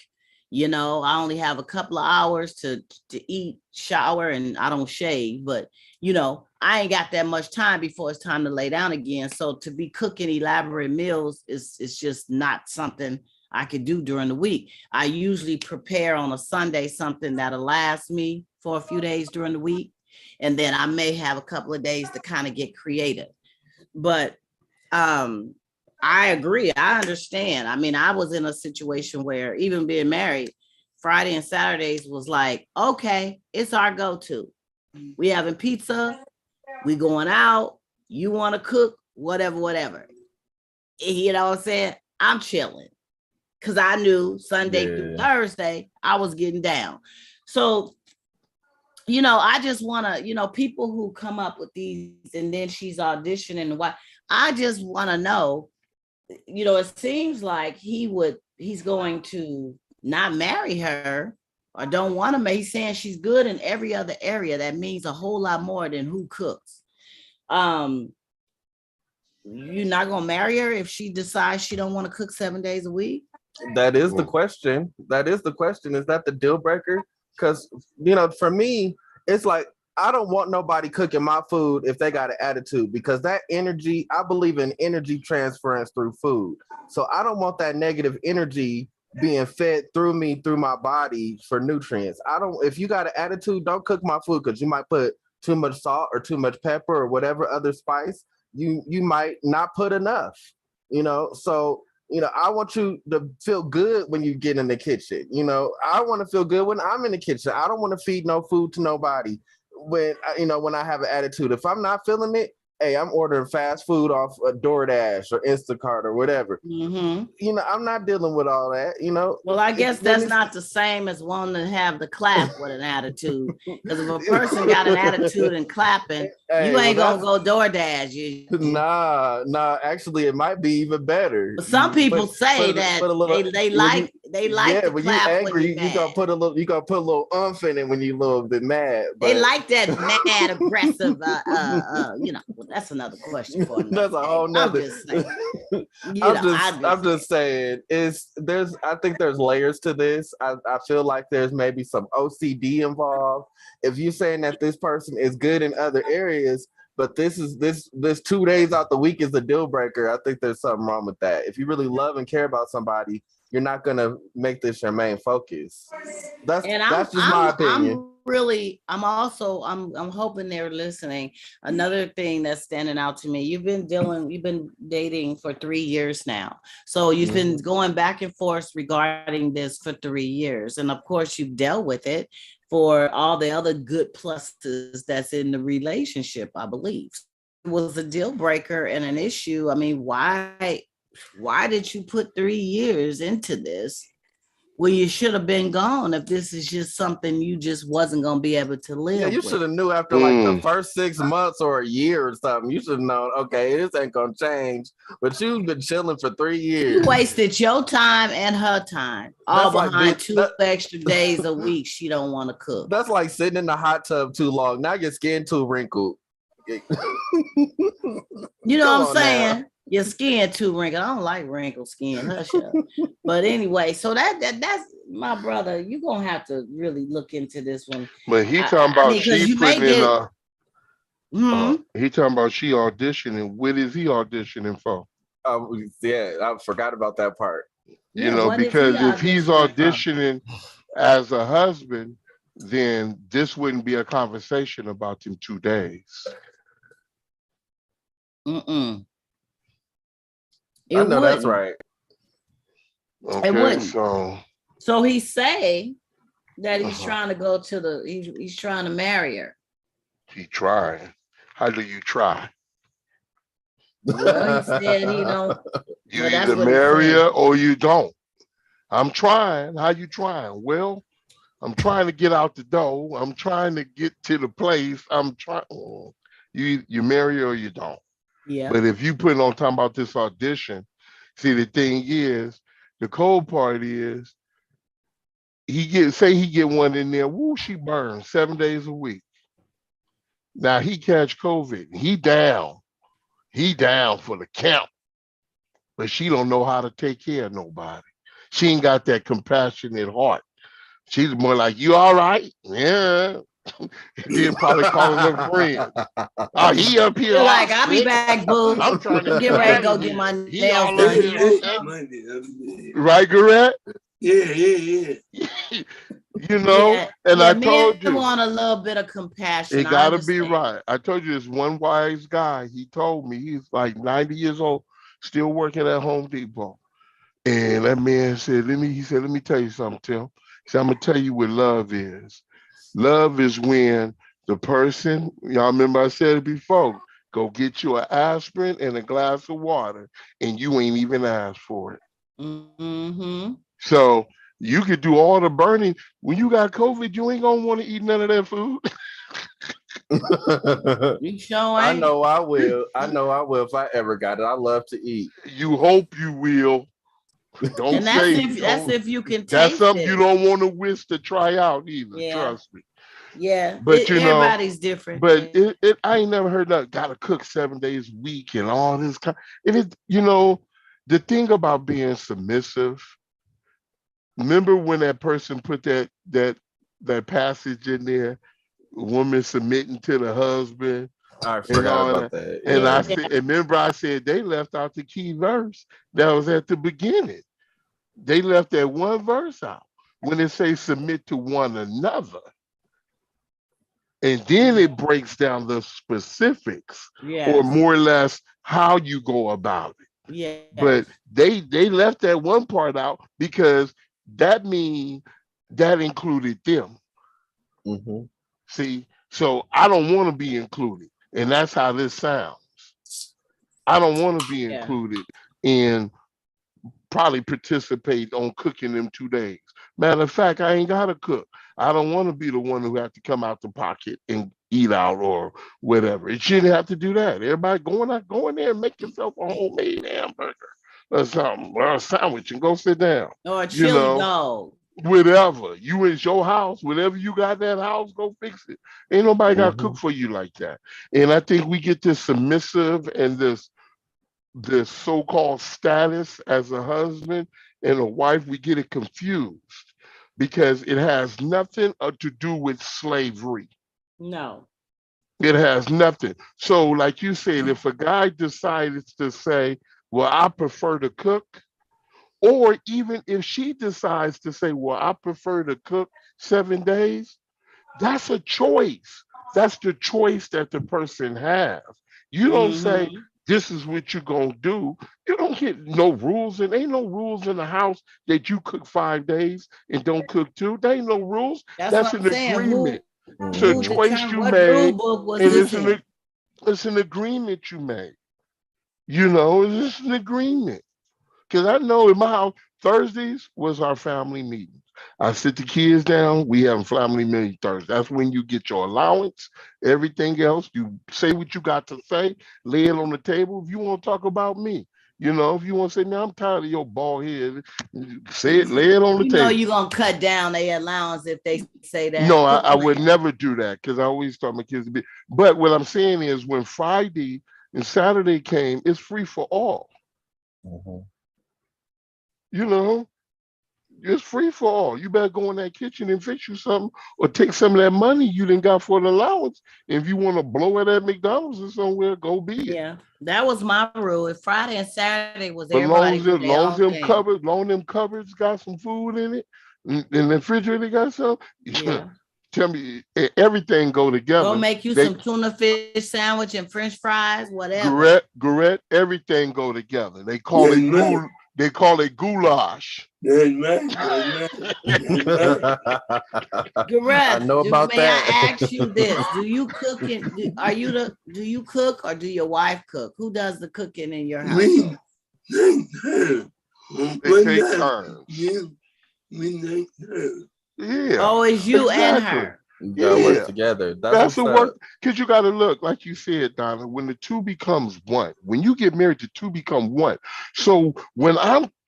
You know, I only have a couple of hours to eat, shower, and I don't shave, but you know, I ain't got that much time before it's time to lay down again. So to be cooking elaborate meals is just not something I could do during the week. I usually prepare on a Sunday something that'll last me for a few days during the week. And then I may have a couple of days to kind of get creative. But I agree. I understand. I mean, I was in a situation where even being married, Friday and Saturdays was like, okay, it's our go-to. We having pizza, we going out, you want to cook, whatever. You know what I'm saying? I'm chilling. Because I knew Sunday through Thursday, I was getting down. So, you know, I just want to, you know, people who come up with these and then she's auditioning, what I just want to know, you know, it seems like he's going to not marry her or don't want to. He's saying she's good in every other area. That means a whole lot more than who cooks. You're not gonna marry her if she decides she don't want to cook 7 days a week? That is the question. Is that the deal breaker? Because, you know, for me, it's like, I don't want nobody cooking my food if they got an attitude, because that energy, I believe in energy transference through food. So I don't want that negative energy being fed through me, through my body for nutrients. If you got an attitude, don't cook my food, because you might put too much salt or too much pepper or whatever other spice. You might not put enough, you know? So, you know, I want you to feel good when you get in the kitchen. You know, I want to feel good when I'm in the kitchen. I don't want to feed no food to nobody when I have an attitude. If I'm not feeling it, hey, I'm ordering fast food off a DoorDash or Instacart or whatever. Mm-hmm. You know, I'm not dealing with all that, you know. Well, I guess that's not the same as wanting to have the clap with an attitude. Because if a person got an attitude and clapping, you ain't gonna go DoorDash. Nah. Actually, it might be even better. But some people say that they like the when clap. You angry, you gonna put a little umph in it when you a little bit mad. But they like that mad, aggressive. You know, well, that's another question for another. That's a whole nother. I'm just saying. I'm just saying. I think there's layers to this. I feel like there's maybe some OCD involved. If you're saying that this person is good in other areas, but this 2 days out the week is a deal breaker, I think there's something wrong with that. If you really love and care about somebody, you're not gonna make this your main focus. That's just my opinion. I'm hoping they're listening. Another thing that's standing out to me, you've been dating for 3 years now. So you've been going back and forth regarding this for 3 years. And of course you've dealt with it for all the other good pluses that's in the relationship, I believe. It was a deal breaker and an issue. I mean, why did you put 3 years into this? Well, you should have been gone if this is just something you just wasn't going to be able to live with. You should have knew after like the first 6 months or a year or something. You should have known, okay, this ain't going to change. But you've been chilling for 3 years. You wasted your time and her time. All behind 2 extra days a week she don't want to cook. That's like sitting in the hot tub too long. Now your skin too wrinkled. You know what I'm saying? Now. Your skin too wrinkled. I don't like wrinkled skin. Hush up. But anyway, so that's my brother. You're gonna have to really look into this one. But he talking about she putting in he talking about she auditioning. What is he auditioning for? Yeah, I forgot about that part. You know, because if he's auditioning as a husband, then this wouldn't be a conversation about them 2 days. I know that's right. Okay, it wouldn't. So he say that he's trying to go to he's trying to marry her. He trying. How do you try? Well, he said he don't. You either marry her or you don't. I'm trying. How you trying? Well, I'm trying to get out the door. I'm trying to get to the place. I'm trying. You marry her or you don't. Yeah. But if you put on talking about this audition, see, the thing is, the cold part is he get one in there, woo, she burns 7 days a week. Now he catch COVID. He down for the count. But she don't know how to take care of nobody. She ain't got that compassionate heart. She's more like, you all right? Yeah. And then probably calling her friend. Oh, he up here. You're like, I'll be back, boo. I'm trying to Get ready to go get my He nails all done. up here. Right, Garrett? Yeah. You know, Yeah, and yeah, I men told you. want a little bit of compassion. It got to be right. I told you this one wise guy. He told me he's like 90 years old, still working at Home Depot. And that man said, let me tell you something, Tim. He said, I'm going to tell you what love is. Love is when the person, y'all remember I said it before, go get you an aspirin and a glass of water, and you ain't even asked for it. Mm-hmm. So you could do all the burning. When you got COVID, you ain't going to want to eat none of that food. You sure I ain't. know I will. If I ever got it. I love to eat. You hope you will. Don't And that's say if you can that's taste something it. you don't want to wish to try out either. Yeah. Trust me. Yeah, But everybody's different. But I ain't never heard that. Got to cook 7 days a week and all this kind. It is, the thing about being submissive. Remember when that person put that passage in there, woman submitting to the husband. I forgot about that. And I said, remember I said they left out the key verse that was at the beginning. They left that one verse out when it says submit to one another. And then it breaks down the specifics or more or less how you go about it. Yeah. But they left that one part out because that means that included them. Mm-hmm. See, so I don't want to be included. And that's how this sounds. I don't want to be included in probably participate on cooking them 2 days. Matter of fact, I ain't got to cook. I don't want to be the one who have to come out the pocket and eat out or whatever. It shouldn't have to do that. Everybody go in there and make yourself a homemade hamburger or something, or a sandwich and go sit down. Or a chili dog. Whatever. You in your house, whatever you got in that house, go fix it. Ain't nobody got to cook for you like that. And I think we get this submissive and this so-called status as a husband and a wife, we get it confused because it has nothing to do with slavery. No. It has nothing. So like you said, if a guy decides to say, well, I prefer to cook, or even if she decides to say, well, I prefer to cook 7 days, that's a choice. That's the choice that the person has. You don't say, this is what you're going to do. You don't get no rules, and ain't no rules in the house that you cook 5 days and don't cook 2. There ain't no rules. That's an agreement. It's a choice you made, and it's an agreement you made. It's an agreement. Because I know in my house, Thursdays was our family meetings. I sit the kids down. We have a family meeting Thursday. That's when you get your allowance. Everything else, you say what you got to say, lay it on the table. If you want to talk about me, if you want to say, man, I'm tired of your bald head, say it, lay it on the table. You're going to cut down their allowance if they say that. No, I would never do that because I always taught my kids to be. But what I'm saying is when Friday and Saturday came, it's free for all. It's free for all. You better go in that kitchen and fix you something or take some of that money you done got for the allowance. If you want to blow it at McDonald's or somewhere, go be it. Yeah, that was my rule. If Friday and Saturday was but everybody. Long them cupboards got some food in it, and the refrigerator got some. Yeah. Tell me, everything go together. Go make you some tuna fish sandwich and French fries, whatever. Garrett, everything go together. They call it They call it goulash. Garrett, I know about may that. I ask you this? Do you cook? Do you cook or do your wife cook? Who does the cooking in your house? They take turns. Yeah. Oh, it's you and her. You gotta work together. That's the work. Because you got to look, like you said, Donna, when the two becomes one, when you get married, the two become one. So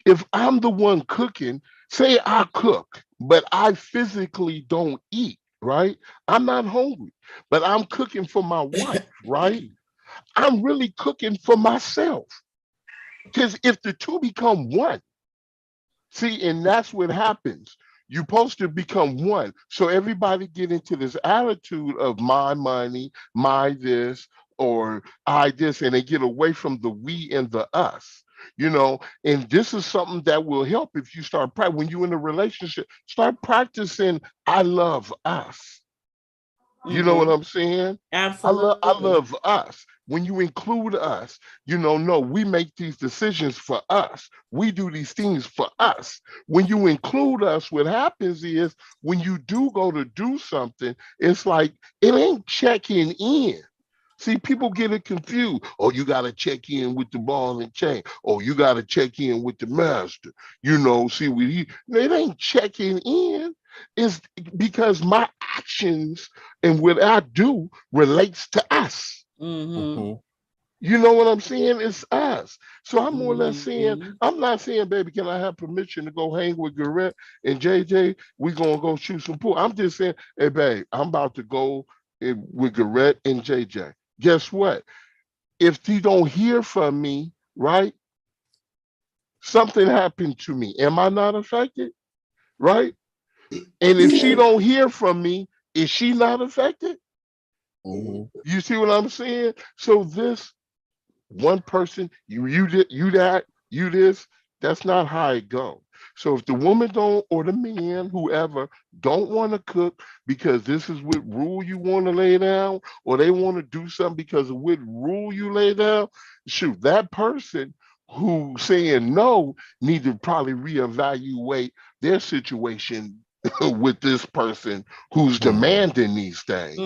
if I'm the one cooking, say I cook, but I physically don't eat, right? I'm not hungry, but I'm cooking for my wife, right? I'm really cooking for myself. Because if the two become one, See, and that's what happens. You're supposed to become one. So everybody get into this attitude of my money, my this, or I this, and they get away from the we and the us. And this is something that will help if you start when you're in a relationship, start practicing I love us. You know what I'm saying? Absolutely. I love us. When you include us, no, we make these decisions for us. We do these things for us. When you include us, what happens is when you do go to do something, it's like it ain't checking in. See, people get it confused. Oh, you got to check in with the ball and chain. Oh, you got to check in with the master. See, it ain't checking in. It's because my actions and what I do relates to us. Mm-hmm. You know what I'm saying? It's us. So I'm more or less saying, I'm not saying, baby, can I have permission to go hang with Garrett and JJ? We gonna go shoot some pool. I'm just saying, hey, babe, I'm about to go with Garrett and JJ. Guess what? If you don't hear from me, right? Something happened to me. Am I not affected? Right? And if she don't hear from me, is she not affected? You see what I'm saying? So this one person, you this, that's not how it goes. So if the woman don't, or the man, whoever, don't want to cook because this is what rule you want to lay down, or they want to do something because of what rule you lay down, shoot, that person who saying no need to probably reevaluate their situation with this person who's demanding these things.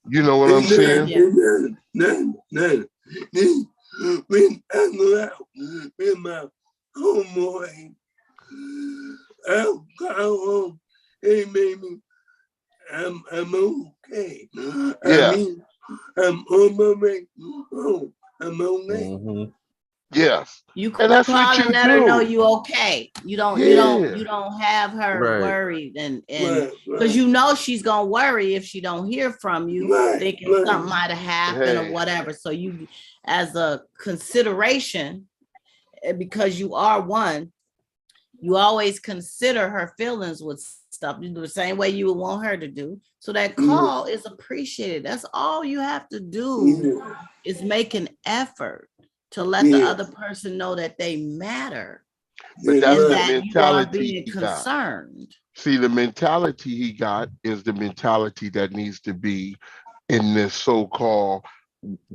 You know what I'm saying? When I'm out with my homeboy, I'll go home. Hey, baby, I'm okay. Yeah. I mean, I'm on my way home. I'm okay. Yes. You and that's call what and you let do. her know you okay. You don't have her worried and because you know she's gonna worry if she don't hear from you, thinking something might have happened or whatever. So you, as a consideration, because you are one, you always consider her feelings with stuff. You do the same way you would want her to do. So that call is appreciated. That's all you have to do is make an effort to let the other person know that they matter. But that's the that mentality you are being concerned. See, the mentality he got is the mentality that needs to be in this so-called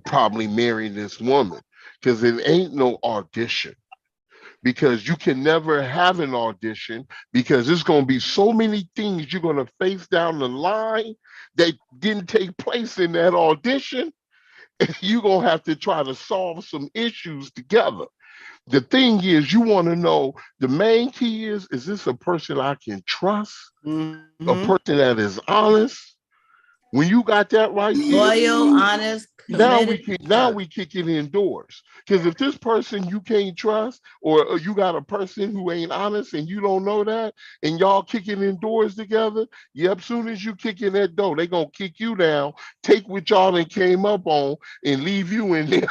probably marrying this woman, because it ain't no audition. Because you can never have an audition because there's going to be so many things you're going to face down the line that didn't take place in that audition. You're going to have to try to solve some issues together. The thing is, you want to know, the main key is this a person I can trust? A person that is honest? When you got that right, loyal, honest, committed. now we kick it indoors. Because if this person you can't trust, or you got a person who ain't honest and you don't know that, and y'all kicking indoors together, soon as you kick in that door, they gonna kick you down, take what y'all done came up on, and leave you in there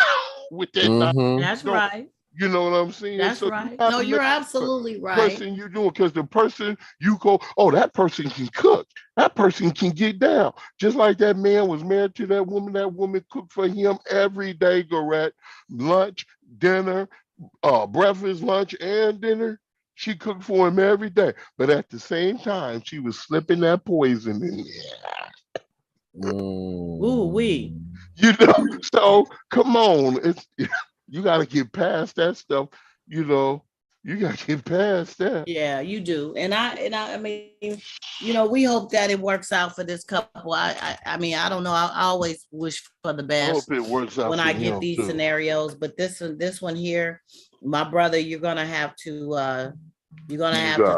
with that. That's right. You know what I'm saying? That's right. No, you're absolutely right. Person you doing, because the person you go, oh, that person can cook. That person can get down. Just like that man was married to that woman cooked for him every day, Garrett. Lunch, dinner, breakfast, lunch, and dinner. She cooked for him every day. But at the same time, she was slipping that poison in there. Ooh, wee. So come on. You got to get past that stuff. You got to get past that. Yeah, you do. And I mean, we hope that it works out for this couple. I mean, I don't know. I always wish for the best. I hope it works out when I get these scenarios. But this one here, my brother, you're gonna have to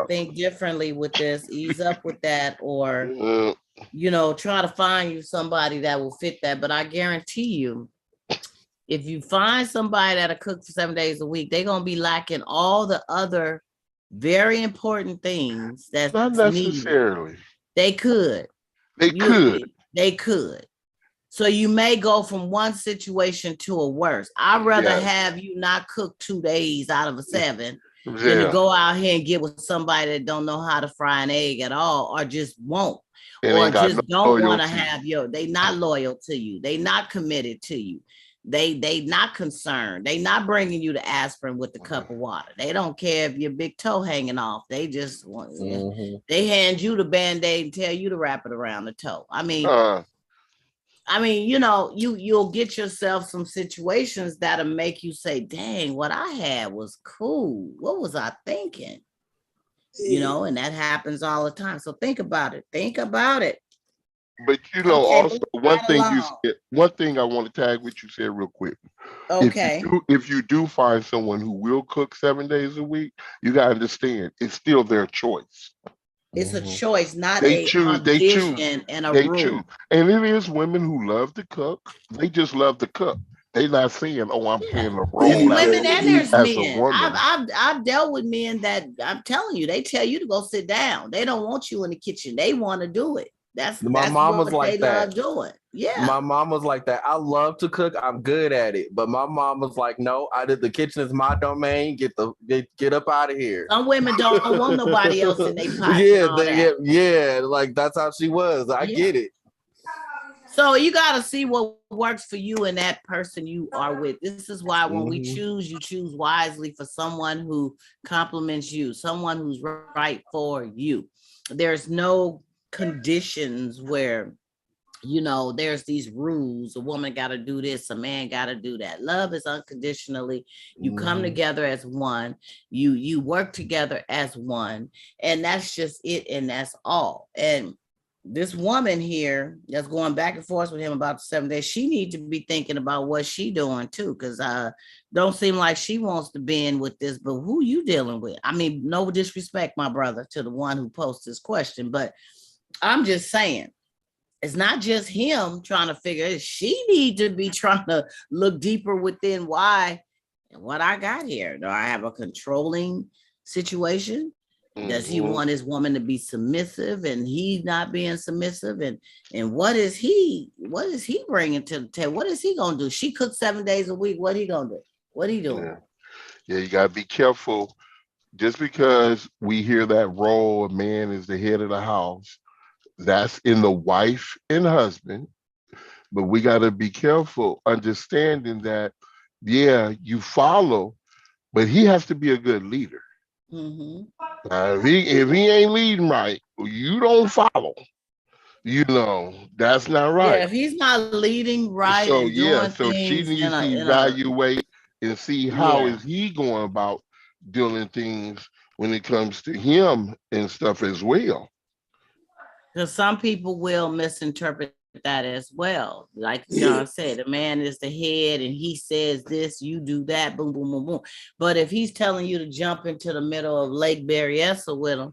think differently with this. Ease up with that, or try to find you somebody that will fit that. But I guarantee you, if you find somebody that'll cook for 7 days a week, they're going to be lacking all the other very important things that's not necessarily needed. They could. They could. So you may go from one situation to a worse. I'd rather have you not cook 2 days out of a 7 than to go out here and get with somebody that don't know how to fry an egg at all, or just won't, or just don't want to have they not loyal to you. They not committed to you. They not concerned. They not bringing you the aspirin with the cup of water. They don't care if your big toe hanging off. They just want, they hand you the Band-Aid and tell you to wrap it around the toe. I mean, you know, you'll get yourself some situations that'll make you say, dang, what I had was cool. What was I thinking? You know, and that happens all the time. So think about it. Think about it. But you know, also one thing I want to tag what you said real quick. Okay. If you do find someone who will cook 7 days a week, you gotta understand it's still their choice. It's a choice, not they choose and a rule. And it is women who love to cook. They just love to cook. They not saying, "Oh, I'm playing the role." There's women and there's as men. A woman. I've dealt with men that I'm telling you, they tell you to go sit down. They don't want you in the kitchen. They want to do it. That's mom was like that. Love doing. Yeah. My mom was like that. I love to cook. I'm good at it. But my mom was like, no, the kitchen is my domain. Get up out of here. Some women don't want nobody else in their pot. Yeah, like that's how she was. I get it. So you got to see what works for you and that person you are with. This is why when we choose, you choose wisely for someone who compliments you, someone who's right for you. There's no conditions where, you know, there's these rules. A woman got to do this, a man got to do that. Love is unconditionally. You come together as one. You work together as one, and that's just it, and that's all. And this woman here that's going back and forth with him about the 7 days, she needs to be thinking about what she doing too, because don't seem like she wants to bend with this, but who you dealing with? I mean, no disrespect, my brother, to the one who posed this question, but I'm just saying, it's not just him trying to figure it. She need to be trying to look deeper within why and what I got here. Do I have a controlling situation? Does he want his woman to be submissive and he not being submissive? And what is he bringing to the table? What is he going to do? She cooks 7 days a week. What he going to do? What he doing? Yeah, you got to be careful. Just because we hear that role, a man is the head of the house, that's in the wife and husband. But we got to be careful, understanding that, yeah, you follow, but he has to be a good leader. If he ain't leading right, you don't follow. You know, that's not right. Yeah, if he's not leading right, so she needs to evaluate and see how is he going about doing things when it comes to him and stuff as well. Because some people will misinterpret that as well. Like John said, the man is the head and he says this, you do that, boom, boom, boom, boom. But if he's telling you to jump into the middle of Lake Berryessa with him,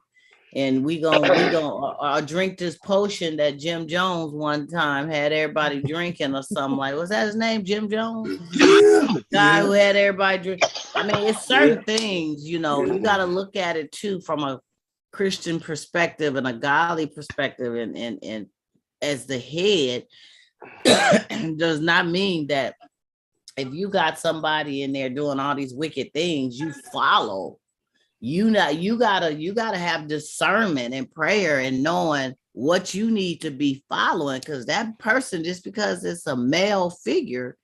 and we gonna drink this potion that Jim Jones one time had everybody drinking or something, like, was that his name, Jim Jones? Guy who had everybody drink. I mean, it's certain things, you know, you got to look at it too from a Christian perspective and a godly perspective, and as the head does not mean that if you got somebody in there doing all these wicked things, you follow. You gotta have discernment and prayer and knowing what you need to be following, because that person, just because it's a male figure,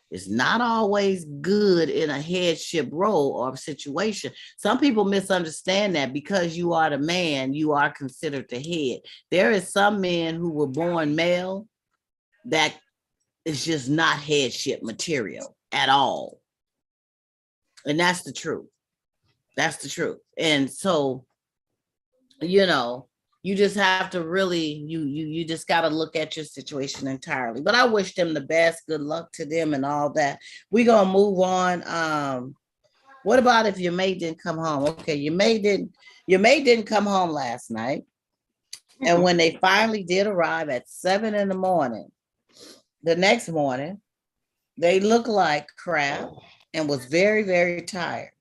is not always good in a headship role or situation. Some people misunderstand that because you are the man, you are considered the head. There is some men who were born male that is just not headship material at all. And that's the truth. That's the truth. And so, you know, you just have to really, you just got to look at your situation entirely. But I wish them the best. Good luck to them and all that. We're going to move on. What about if your mate didn't come home? Okay, your mate didn't come home last night. And when they finally did arrive at 7 a.m, the next morning, they looked like crap and was very, very tired.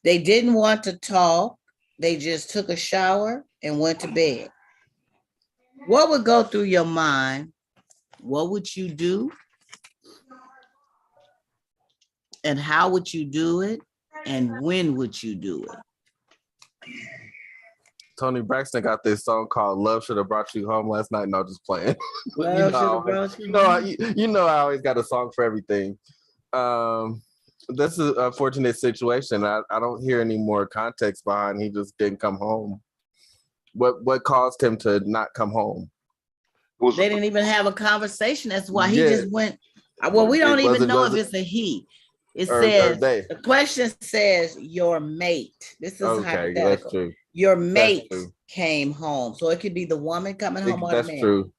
They didn't want to talk. They just took a shower and went to bed. What would go through your mind? What would you do? And how would you do it? And when would you do it? Tony Braxton got this song called "Love Should Have Brought You Home Last Night." No, just playing. You know, I always got a song for everything. This is a fortunate situation. I don't hear any more context behind. He just didn't come home. What caused him to not come home? They didn't even have a conversation. That's why he just went. Well, we don't even know if it's a he. It says the question says your mate. This is hypothetical. That's true. Your mate came home, so it could be the woman coming home or the man. That's true.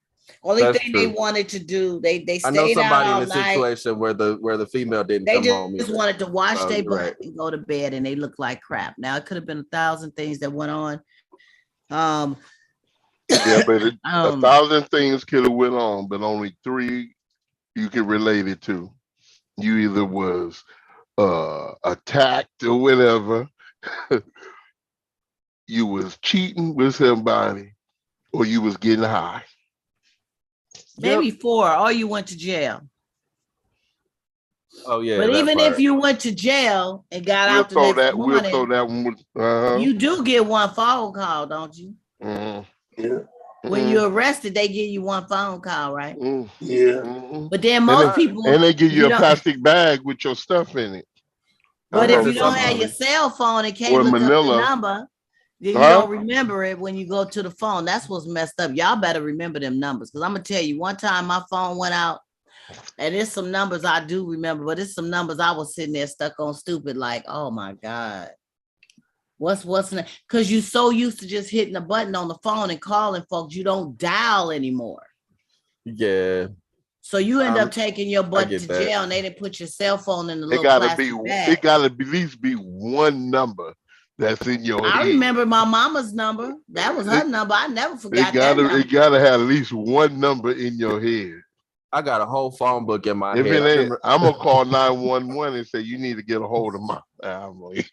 Only thing they wanted to do, they stayed I know somebody out all in a night. situation where the female didn't come home. They just wanted to wash their butt and go to bed, and they looked like crap. Now it could have been 1,000 things that went on. Yeah, but 1,000 things could have went on, but only 3 you can relate it to. You either was attacked or whatever, you was cheating with somebody, or you was getting high. Maybe 4, or you went to jail. Oh yeah. But even if you went to jail and got out the next morning, we'll throw that one. You do get one phone call, don't you? Yeah. When you're arrested, they give you one phone call, right? Yeah. But then most people, and they give you a plastic bag with your stuff in it. But if you don't have your cell phone and can't look up the number, then you don't remember it when you go to the phone. That's what's messed up. Y'all better remember them numbers, because I'm gonna tell you, one time my phone went out, and it's some numbers I do remember, but it's some numbers I was sitting there stuck on stupid, like, oh my God. What's because you're so used to just hitting a button on the phone and calling folks, you don't dial anymore. Yeah. So you end up taking your butt to jail, and they didn't put your cell phone in the little plastic bag. It gotta at least be one number that's in your head. I remember my mama's number. That was her number. I never forgot that number. It gotta have at least one number in your head. I got a whole phone book in my head. If it ain't, I'm gonna call 911 and say you need to get a hold of my family.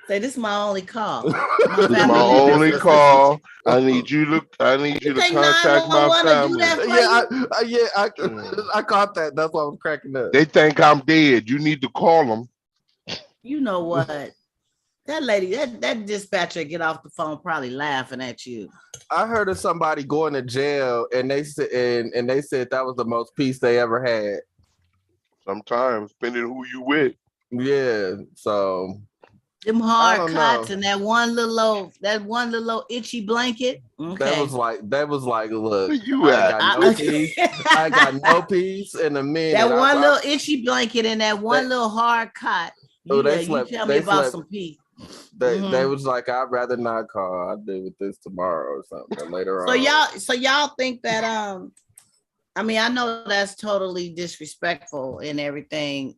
Say, this is my only call. This is my only call. I need you to contact my family. I caught that. That's why I was cracking up. They think I'm dead. You need to call them. You know what? That lady, that dispatcher get off the phone probably laughing at you. I heard of somebody going to jail, and they said that was the most peace they ever had. Sometimes, depending who you with. Yeah, so them hard cuts and that one little itchy blanket. Okay. That was like, look, you I got no peace in a minute. That one little itchy blanket and that one little hard cut. You tell me about some peace. They was like, I'd rather not call. I'll deal with this tomorrow or something later on. So y'all think that I mean, I know that's totally disrespectful and everything.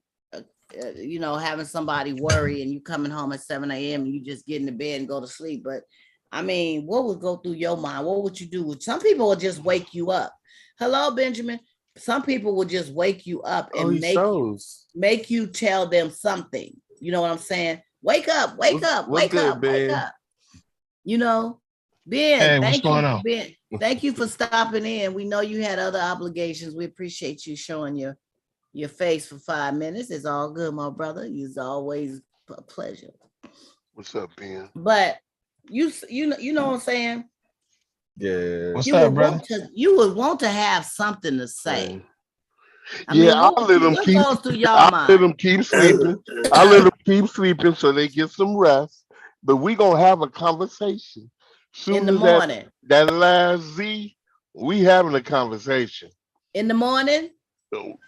Having somebody worry and you coming home at 7 a.m. and you just get in the bed and go to sleep. But I mean, what would go through your mind? What would you do? Some people will just wake you up. Hello, Benjamin. Some people will just wake you up and make you tell them something. You know what I'm saying? Wake up, wake up. You know, Ben, hey, what's going on? Ben, thank you for stopping in. We know you had other obligations. We appreciate you showing your face for 5 minutes. It's all good, my brother. It's always a pleasure. What's up, Ben? But you know what I'm saying? Yeah. What's up, brother? You would want to have something to say. I'll let them keep. I'll let them keep sleeping. I'll let them keep sleeping so they get some rest. But we gonna have a conversation soon in the morning. That last Z, we having a conversation in the morning.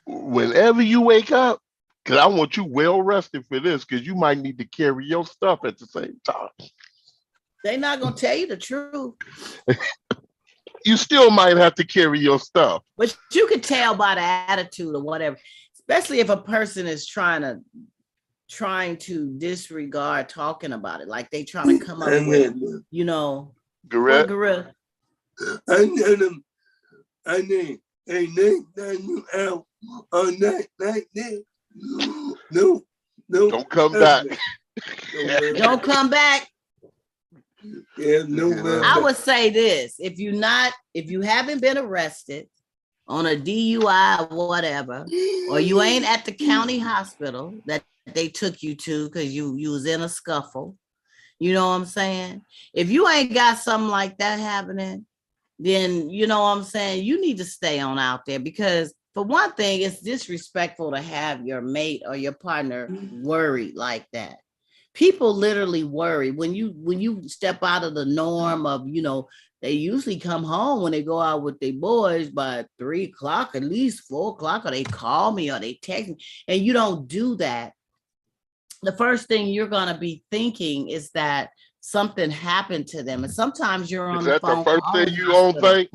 Whenever you wake up, because I want you well rested for this, because you might need to carry your stuff at the same time. They're not gonna tell you the truth. You still might have to carry your stuff. But you could tell by the attitude or whatever, especially if a person is trying to disregard talking about it, like they trying to come up with, Gorilla. I know them. I need out all night like that. No. Don't come back. Don't come back. Yeah, I would say this: if you haven't been arrested on a DUI or whatever, or you ain't at the county hospital that they took you to because you was in a scuffle. You know what I'm saying? If you ain't got something like that happening, then you know what I'm saying, you need to stay on out there, because for one thing, it's disrespectful to have your mate or your partner worried like that. People literally worry when you step out of the norm of, they usually come home when they go out with their boys by 3:00, at least 4:00, or they call me or they text me, and you don't do that. The first thing you're going to be thinking is that something happened to them. And sometimes you're on the phone. Is that the first thing you gonna think?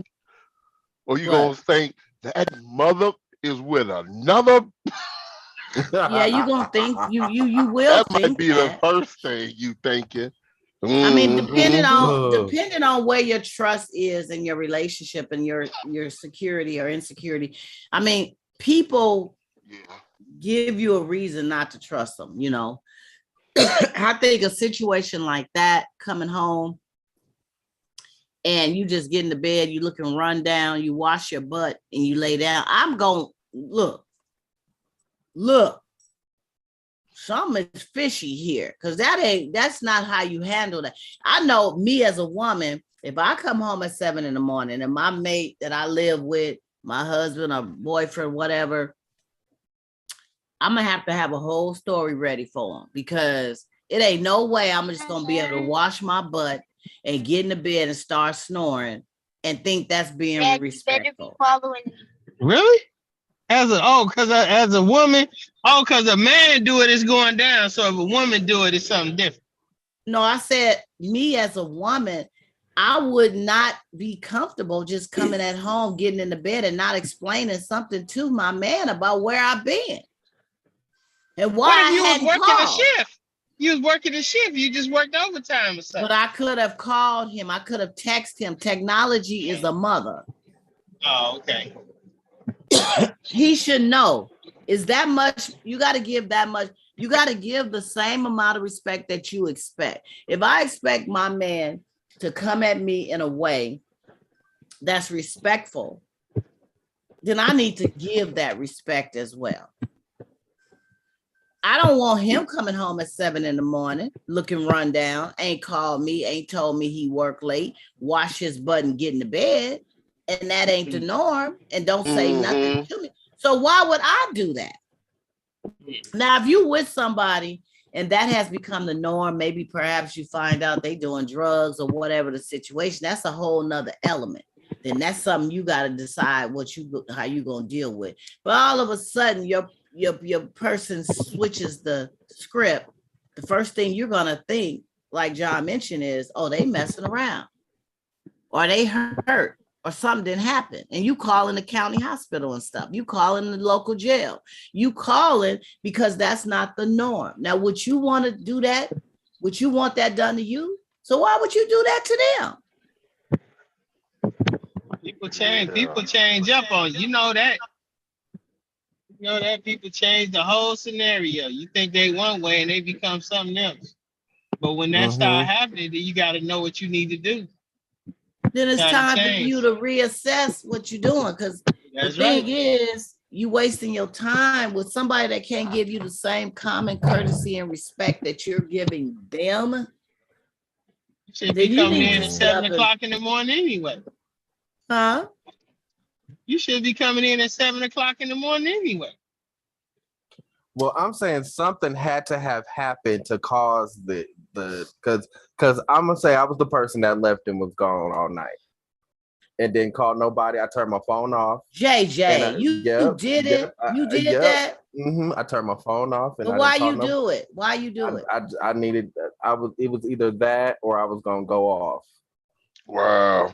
Or you gonna think that mother is with another? Yeah, you're gonna think you will that think might be that. the first thing you thinking. I mean, depending on where your trust is in your relationship and your security or insecurity. I mean, people give you a reason not to trust them, I think a situation like that, coming home and you just get in the bed, you looking run down, you wash your butt and you lay down. I'm going, look, something is fishy here, because that's not how you handle that. I know me as a woman, if I come home at 7 a.m. and my mate that I live with, my husband or boyfriend, whatever, I'm gonna have a whole story ready for him, because it ain't no way I'm just gonna be able to wash my butt and get in the bed and start snoring and think that's being respectful. Really? As a woman, because a man do it, it's going down. So if a woman do it, it's something different. No, I said me as a woman, I would not be comfortable just coming at home, getting in the bed and not explaining something to my man about where I've been. And why what if you I was working called? A shift? You was working a shift. You just worked overtime or something. But I could have called him. I could have texted him. Technology is a mother. Oh, okay. He should know. Is that much? You got to give that much. You got to give the same amount of respect that you expect. If I expect my man to come at me in a way that's respectful, then I need to give that respect as well. I don't want him coming home at 7 a.m, looking run down, ain't called me, ain't told me he worked late, wash his butt and get in the bed. And that ain't the norm, and don't say nothing to me. So why would I do that? Now, if you with somebody and that has become the norm, maybe perhaps you find out they doing drugs or whatever the situation, that's a whole nother element. Then that's something you got to decide how you gonna deal with. But all of a sudden, your person switches the script. The first thing you're gonna think, like John mentioned, is, oh, they messing around, or they hurt, or something didn't happen. And you calling the county hospital and stuff. You calling the local jail. You calling because that's not the norm. Now, would you want to do that? Would you want that done to you? So why would you do that to them? People change up on you. You know that. You know that people change the whole scenario. You think they one way and they become something else. But when that start happening, then you got to know what you need to do. Then it's time for you to reassess what you're doing. Because the thing is, you wasting your time with somebody that can't give you the same common courtesy and respect that you're giving them. You should be coming in at 7 o'clock in the morning anyway. Huh? You should be coming in at 7 o'clock in the morning anyway. Well, I'm saying something had to have happened to cause because I'm gonna say I was the person that left and was gone all night and didn't call nobody. I turned my phone off. JJ, you did it. You did that. I turned my phone off. And but why you do it? Why you do it? I needed. It was either that or I was gonna go off. Wow.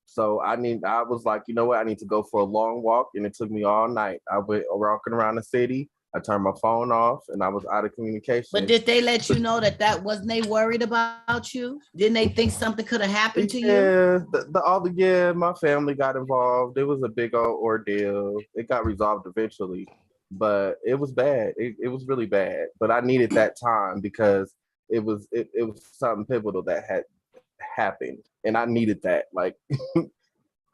So I was like, you know what? I need to go for a long walk, and it took me all night. I went walking around the city. I turned my phone off, and I was out of communication. But did they let you know that wasn't they worried about you? Didn't they think something could have happened to you? Yeah, my family got involved. It was a big old ordeal. It got resolved eventually, but it was bad. It was really bad. But I needed that time because it was something pivotal that had happened, and I needed that. Like,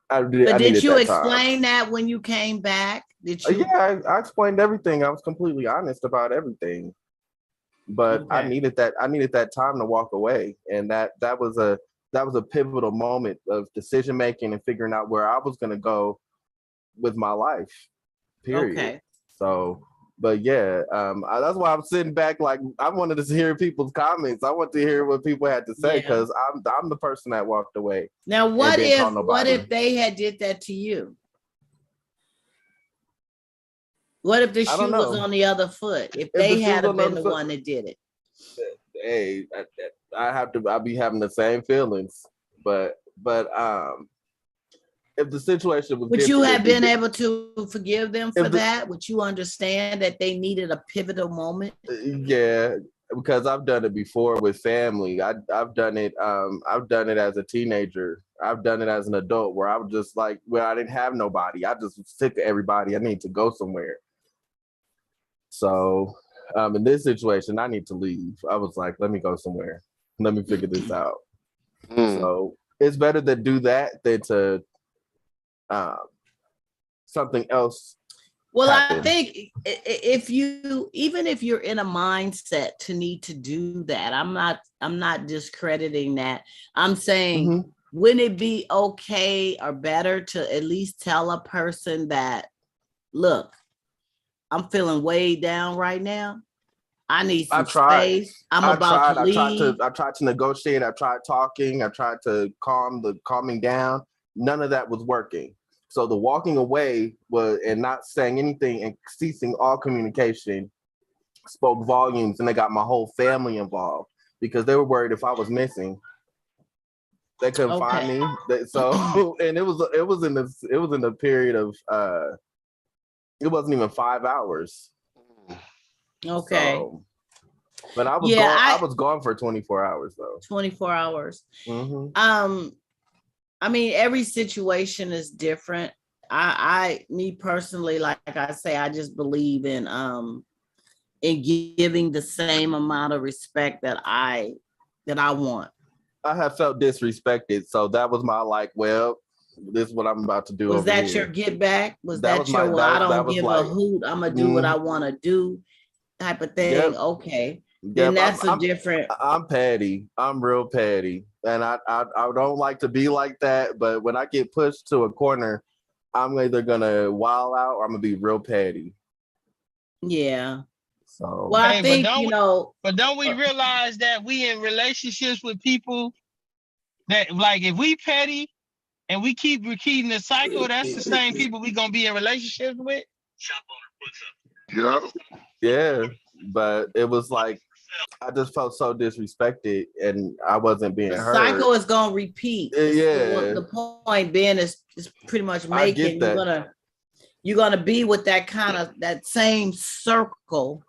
did you explain that when you came back? Did you? Yeah, I explained everything. I was completely honest about everything. but I needed that time to walk away, and that was a pivotal moment of decision making and figuring out where I was going to go with my life, period. Okay. So, but yeah, that's why I'm sitting back. Like, I wanted to hear people's comments. I want to hear what people had to say, because I'm the person that walked away. Now, what if they had did that to you? What if the shoe was on the other foot? If they had been the one that did it? Hey, I'll be having the same feelings, but if the situation was, would you have been able to forgive them for that? Would you understand that they needed a pivotal moment? Yeah, because I've done it before with family. I've done it. I've done it as a teenager. I've done it as an adult, where I was just like, well, I didn't have nobody. I just was sick of everybody. I need to go somewhere. So in this situation, I need to leave. I was like, let me go somewhere. Let me figure this out. So it's better to do that than to something else. Well, happen. I think if you're in a mindset to need to do that, I'm not discrediting that. I'm saying, wouldn't it be okay or better to at least tell a person that, look, I'm feeling way down right now. I need some space. I'm about to leave. I tried to negotiate. I tried talking. I tried to calming down. None of that was working. So the walking away and not saying anything and ceasing all communication spoke volumes, and they got my whole family involved because they were worried if I was missing, they couldn't find me. So and it was in the period of it wasn't even 5 hours. Okay. So, but I was gone for 24 hours though. 24 hours. I mean, every situation is different. Me personally, like I say, I just believe in giving the same amount of respect that I want. I have felt disrespected, so that was my well, this is what I'm about to do. Was that your get back? Was that your I don't give a hoot, I'm gonna do what I want to do type of thing? Yep. Okay. Then that's different. I'm petty. I'm real petty. And I don't like to be like that, but when I get pushed to a corner, I'm either gonna wild out or I'm gonna be real petty. Yeah. So well, I think but don't we realize that we in relationships with people that, like, if we petty and we keep repeating the cycle, that's the same people we gonna be in relationships with. Yeah, but it was like I just felt so disrespected, and I wasn't being heard. The cycle is gonna repeat. The point being is pretty much making you're gonna be with that same circle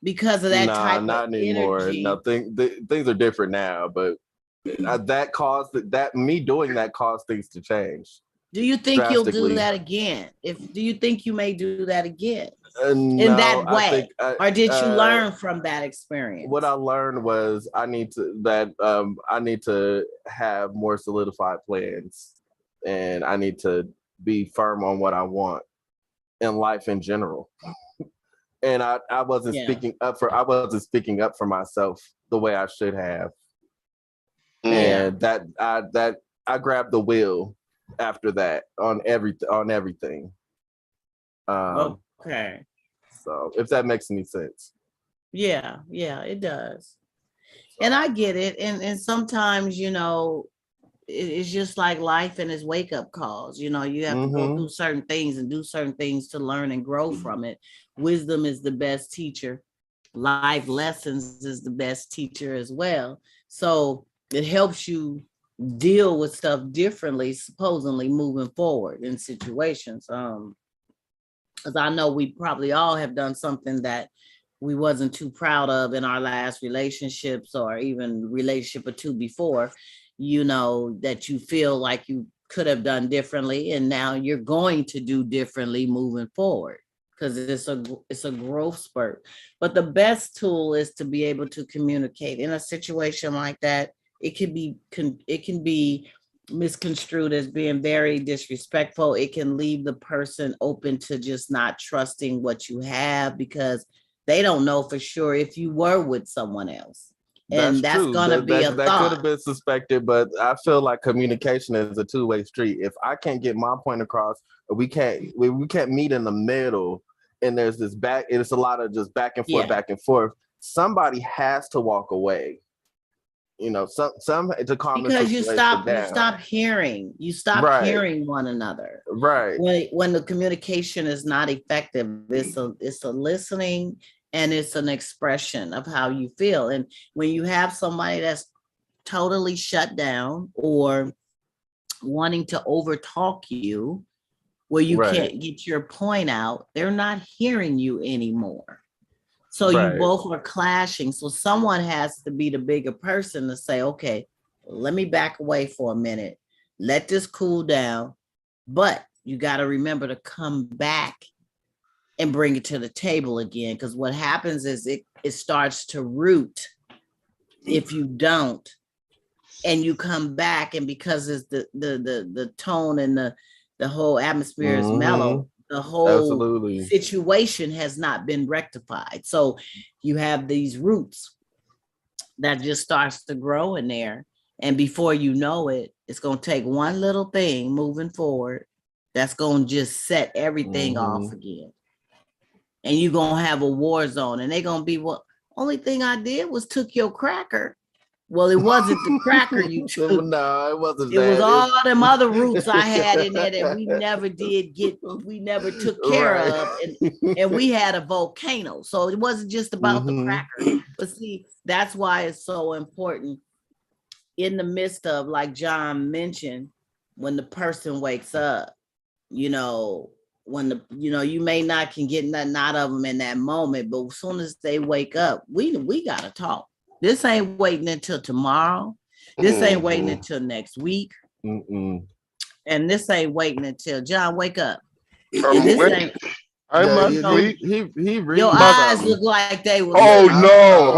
because of that type not of anymore. energy. No, things are different now, but me doing that caused things to change. Do you think you'll do that again? Do you think you may do that again? In that way, or did you learn from that experience? What I learned was I need to have more solidified plans, and I need to be firm on what I want in life in general. And I wasn't speaking up for myself the way I should have. And that I grabbed the wheel after that on everything. Okay. So if that makes any sense. Yeah, it does. And I get it. And sometimes, it's just like life and its wake-up calls. You have to go through certain things and do certain things to learn and grow from it. Wisdom is the best teacher. Life lessons is the best teacher as well. So it helps you deal with stuff differently, supposedly moving forward in situations. Because I know we probably all have done something that we wasn't too proud of in our last relationships or even relationship or two before, that you feel like you could have done differently. And now you're going to do differently moving forward because it's a growth spurt. But the best tool is to be able to communicate in a situation like that. It can be misconstrued as being very disrespectful. It can leave the person open to just not trusting what you have because They don't know for sure if you were with someone else. And that's true. gonna be a that thought. could have been suspected, but I feel like communication is a two-way street. If I can't get my point across, or we can't meet in the middle, and there's this it's a lot of just back and forth. Somebody has to walk away. You know, some to calm because you stop hearing Right. hearing one another. Right. When the communication is not effective, it's a listening and it's an expression of how you feel. And when you have somebody that's totally shut down or wanting to overtalk you, where you can't get your point out, they're not hearing you anymore. So you both are clashing. So someone has to be the bigger person to say, okay, let me back away for a minute. Let this cool down. But you got to remember to come back and bring it to the table again. Because what happens is it starts to root if you don't. And you come back, and because it's the tone and the whole atmosphere is mellow, the whole situation has not been rectified. So you have these roots that just starts to grow in there. And before you know it, it's going to take one little thing moving forward that's going to just set everything off again. And you're going to have a war zone, and they're going to be, well, only thing I did was took your cracker. Well, it wasn't the cracker you took. No, it wasn't. It was all them other roots I had in there that we never took care of. And we had a volcano. So it wasn't just about the cracker. But see, that's why it's so important in the midst of, like John mentioned, when the person wakes up, you know, you may not can get nothing out of them in that moment, but as soon as they wake up, we got to talk. This ain't waiting until tomorrow. This ain't waiting until next week. And this ain't waiting until John wake up. I'm asleep. He your eyes look like they were. Oh no!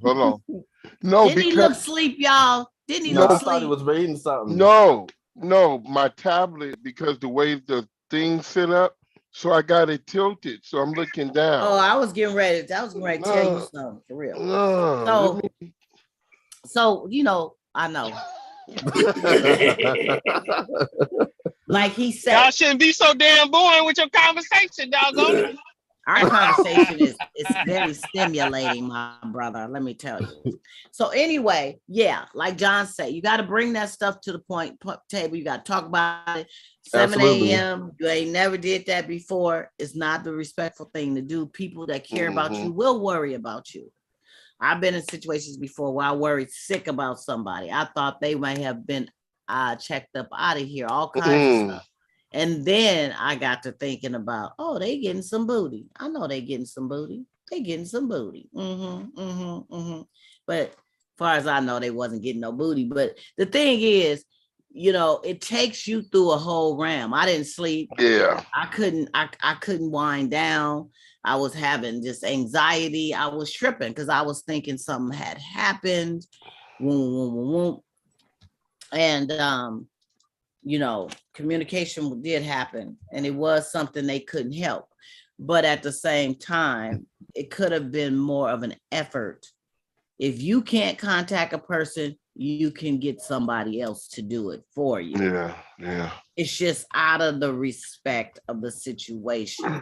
Hold on. No, didn't he look asleep, y'all? Didn't he look I asleep? thought he was reading something. No, my tablet, because the way the thing set up. So I got it tilted. So I'm looking down. Oh, I was getting ready to tell you something for real. So you know, I know. Like he said, y'all shouldn't be so damn boring with your conversation, doggone. Our conversation is very stimulating, my brother. Let me tell you. So anyway, yeah, like John said, you got to bring that stuff to the point table. You got to talk about it. 7 a.m. You ain't never did that before. It's not the respectful thing to do. People that care about you will worry about you. I've been in situations before where I worried sick about somebody. I thought they might have been checked up out of here, all kinds of stuff. And then I got to thinking about, oh, they getting some booty. I know they getting some booty. They getting some booty. But as far as I know, they wasn't getting no booty. But the thing is, you know, it takes you through a whole round. I didn't sleep. Yeah. I couldn't wind down. I was having just anxiety. I was tripping because I was thinking something had happened. And you know, communication did happen, and it was something they couldn't help. But at the same time, it could have been more of an effort. If you can't contact a person, you can get somebody else to do it for you. Yeah. It's just out of the respect of the situation.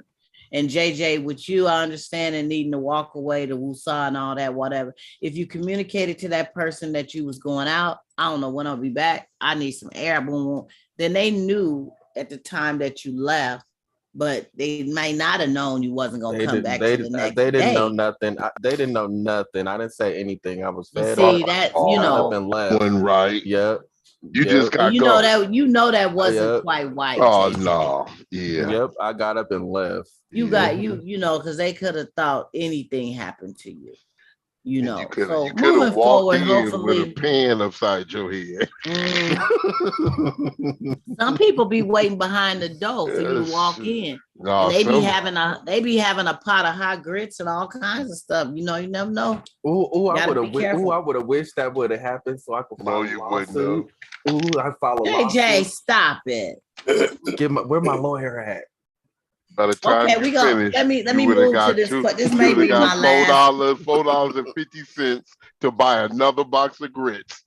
And JJ, with you, I understand and needing to walk away to Wusa and all that, whatever. If you communicated to that person that you was going out, I don't know when I'll be back. I need some air. Boom. Then they knew at the time that you left, but they might not have known you wasn't going to come back to the next day. They didn't know nothing. They didn't know nothing. I didn't say anything. I was fed See, that, you know. Up and left. Right. Yep. You just got you know that wasn't quite white. Oh, JJ. no. Yeah. Yep. I got up and left. You got you know, because they could have thought anything happened to you. You know, so moving forward, hopefully with a pan upside your head. Some people be waiting behind the door for you to walk in. No, and they be having a pot of hot grits and all kinds of stuff. You know, you never know. I would have wished that would have happened so I could follow. No, you wouldn't. I follow. JJ, stop it. Where my lawyer at? By the time Okay, you we go. finish, Let you me would have move to got this. two. This You may would have be got my last. $4.50 to buy another box of grits.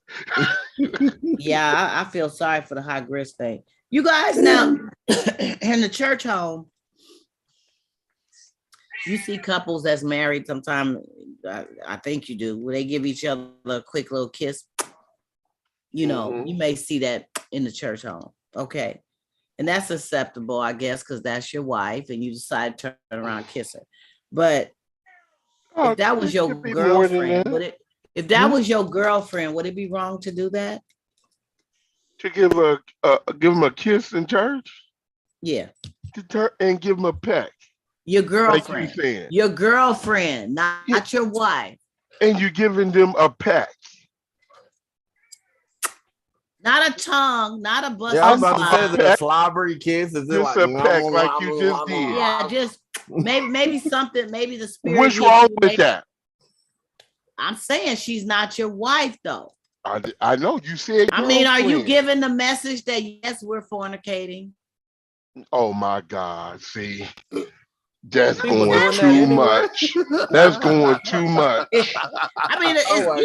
Yeah, I feel sorry for the high grist thing. You guys now in the church home, you see couples that's married sometimes. I think you do, where they give each other a quick little kiss. You know, you may see that in the church home. Okay. And that's acceptable, I guess, because that's your wife and you decide to turn around and kiss her. But if that was your girlfriend, would it? If that was your girlfriend, would it be wrong to do that? To give them a kiss in church? Yeah. And give them a peck. Your girlfriend. Like you saying. Your girlfriend, not your wife. And you're giving them a peck. Not a tongue, not a bust. Yeah, I was about to say the slobbery kiss. Is it just like a peck like you just did? Yeah, just maybe something, maybe the spirit. What's wrong with that? I'm saying she's not your wife, though. I know you said. I mean, are you giving the message that yes, we're fornicating? Oh my God! See, that's People going too much. That's going too much. I mean,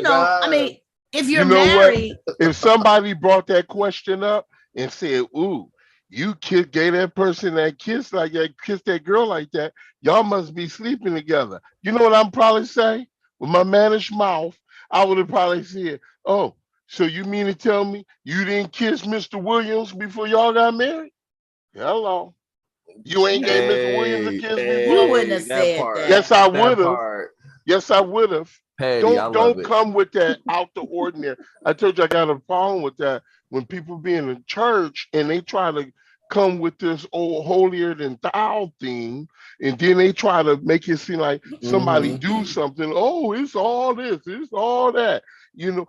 I mean, if you're married, if somebody brought that question up and said, "Ooh, you gave that person that kiss like that, kiss that girl like that, y'all must be sleeping together." You know what I'm probably say with my mannish mouth? I would have probably said, "Oh, so you mean to tell me you didn't kiss Mr. Williams before y'all got married? Hello." You ain't gave Mr. Williams a kiss before? You wouldn't have said that. Yes, I would have. Yes, I would have. Don't come with that out the ordinary. I told you I got a problem with that when people be in the church and they try to come with this old holier than thou thing, and then they try to make it seem like somebody do something. Oh, it's all this, it's all that. You know,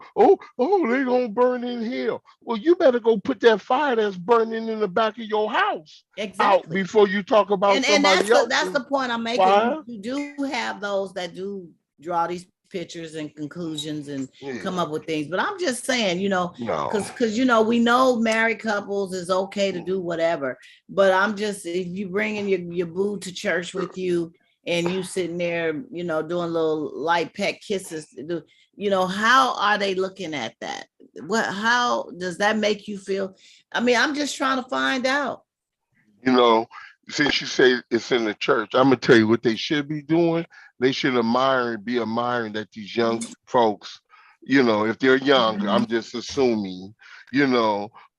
they gonna burn in hell. Well, you better go put that fire that's burning in the back of your house out before you talk about somebody else. That's the point I'm making. Fire. You do have those that do draw these pictures and conclusions and come up with things, but I'm just saying, because we know married couples is okay to do whatever, but I'm just, if you bringing your boo to church with you and you sitting there, doing little light peck kisses, how are they looking at that? How does that make you feel? I mean, I'm just trying to find out. Since you say it's in the church, I'm gonna tell you what they should be doing. They should be admiring that these young folks, if they're young, I'm just assuming,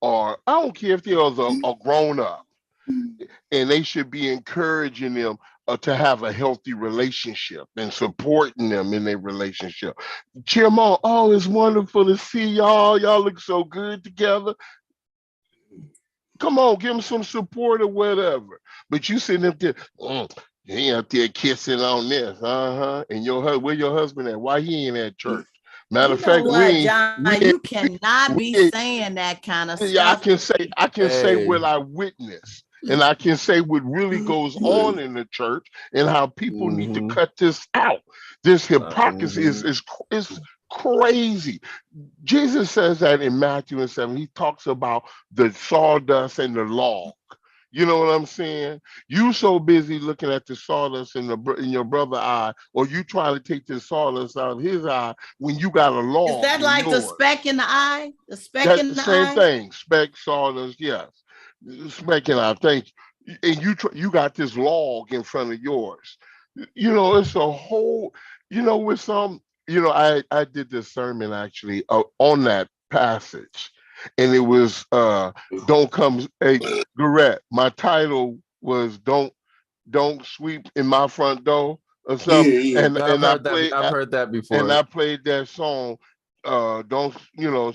or I don't care if they're a grown up, and they should be encouraging them to have a healthy relationship and supporting them in their relationship. Cheer them on. Oh, it's wonderful to see y'all. Y'all look so good together. Come on, give them some support or whatever. But you sitting up there, he up there kissing on this, and where your husband at? Why he ain't at church? Matter of fact, John, you cannot be saying that kind of stuff. I can say what I witnessed, and I can say what really goes on in the church, and how people need to cut this out. This hypocrisy is crazy. Jesus says that in Matthew 7. He talks about the sawdust and the log. You know what I'm saying? You so busy looking at the sawdust in your brother's eye, or you trying to take the sawdust out of his eye when you got a log. Is that like yours. The speck in the eye? The speck in the same eye? Thing. Speck, sawdust, yes. Speck in the eye. Thank you. And you got this log in front of yours. It's a whole. With some. I did this sermon actually on that passage, and it was don't come. Hey, Garrett, my title was don't sweep in my front door or something. Yeah. I've heard that before. And I played that song. Don't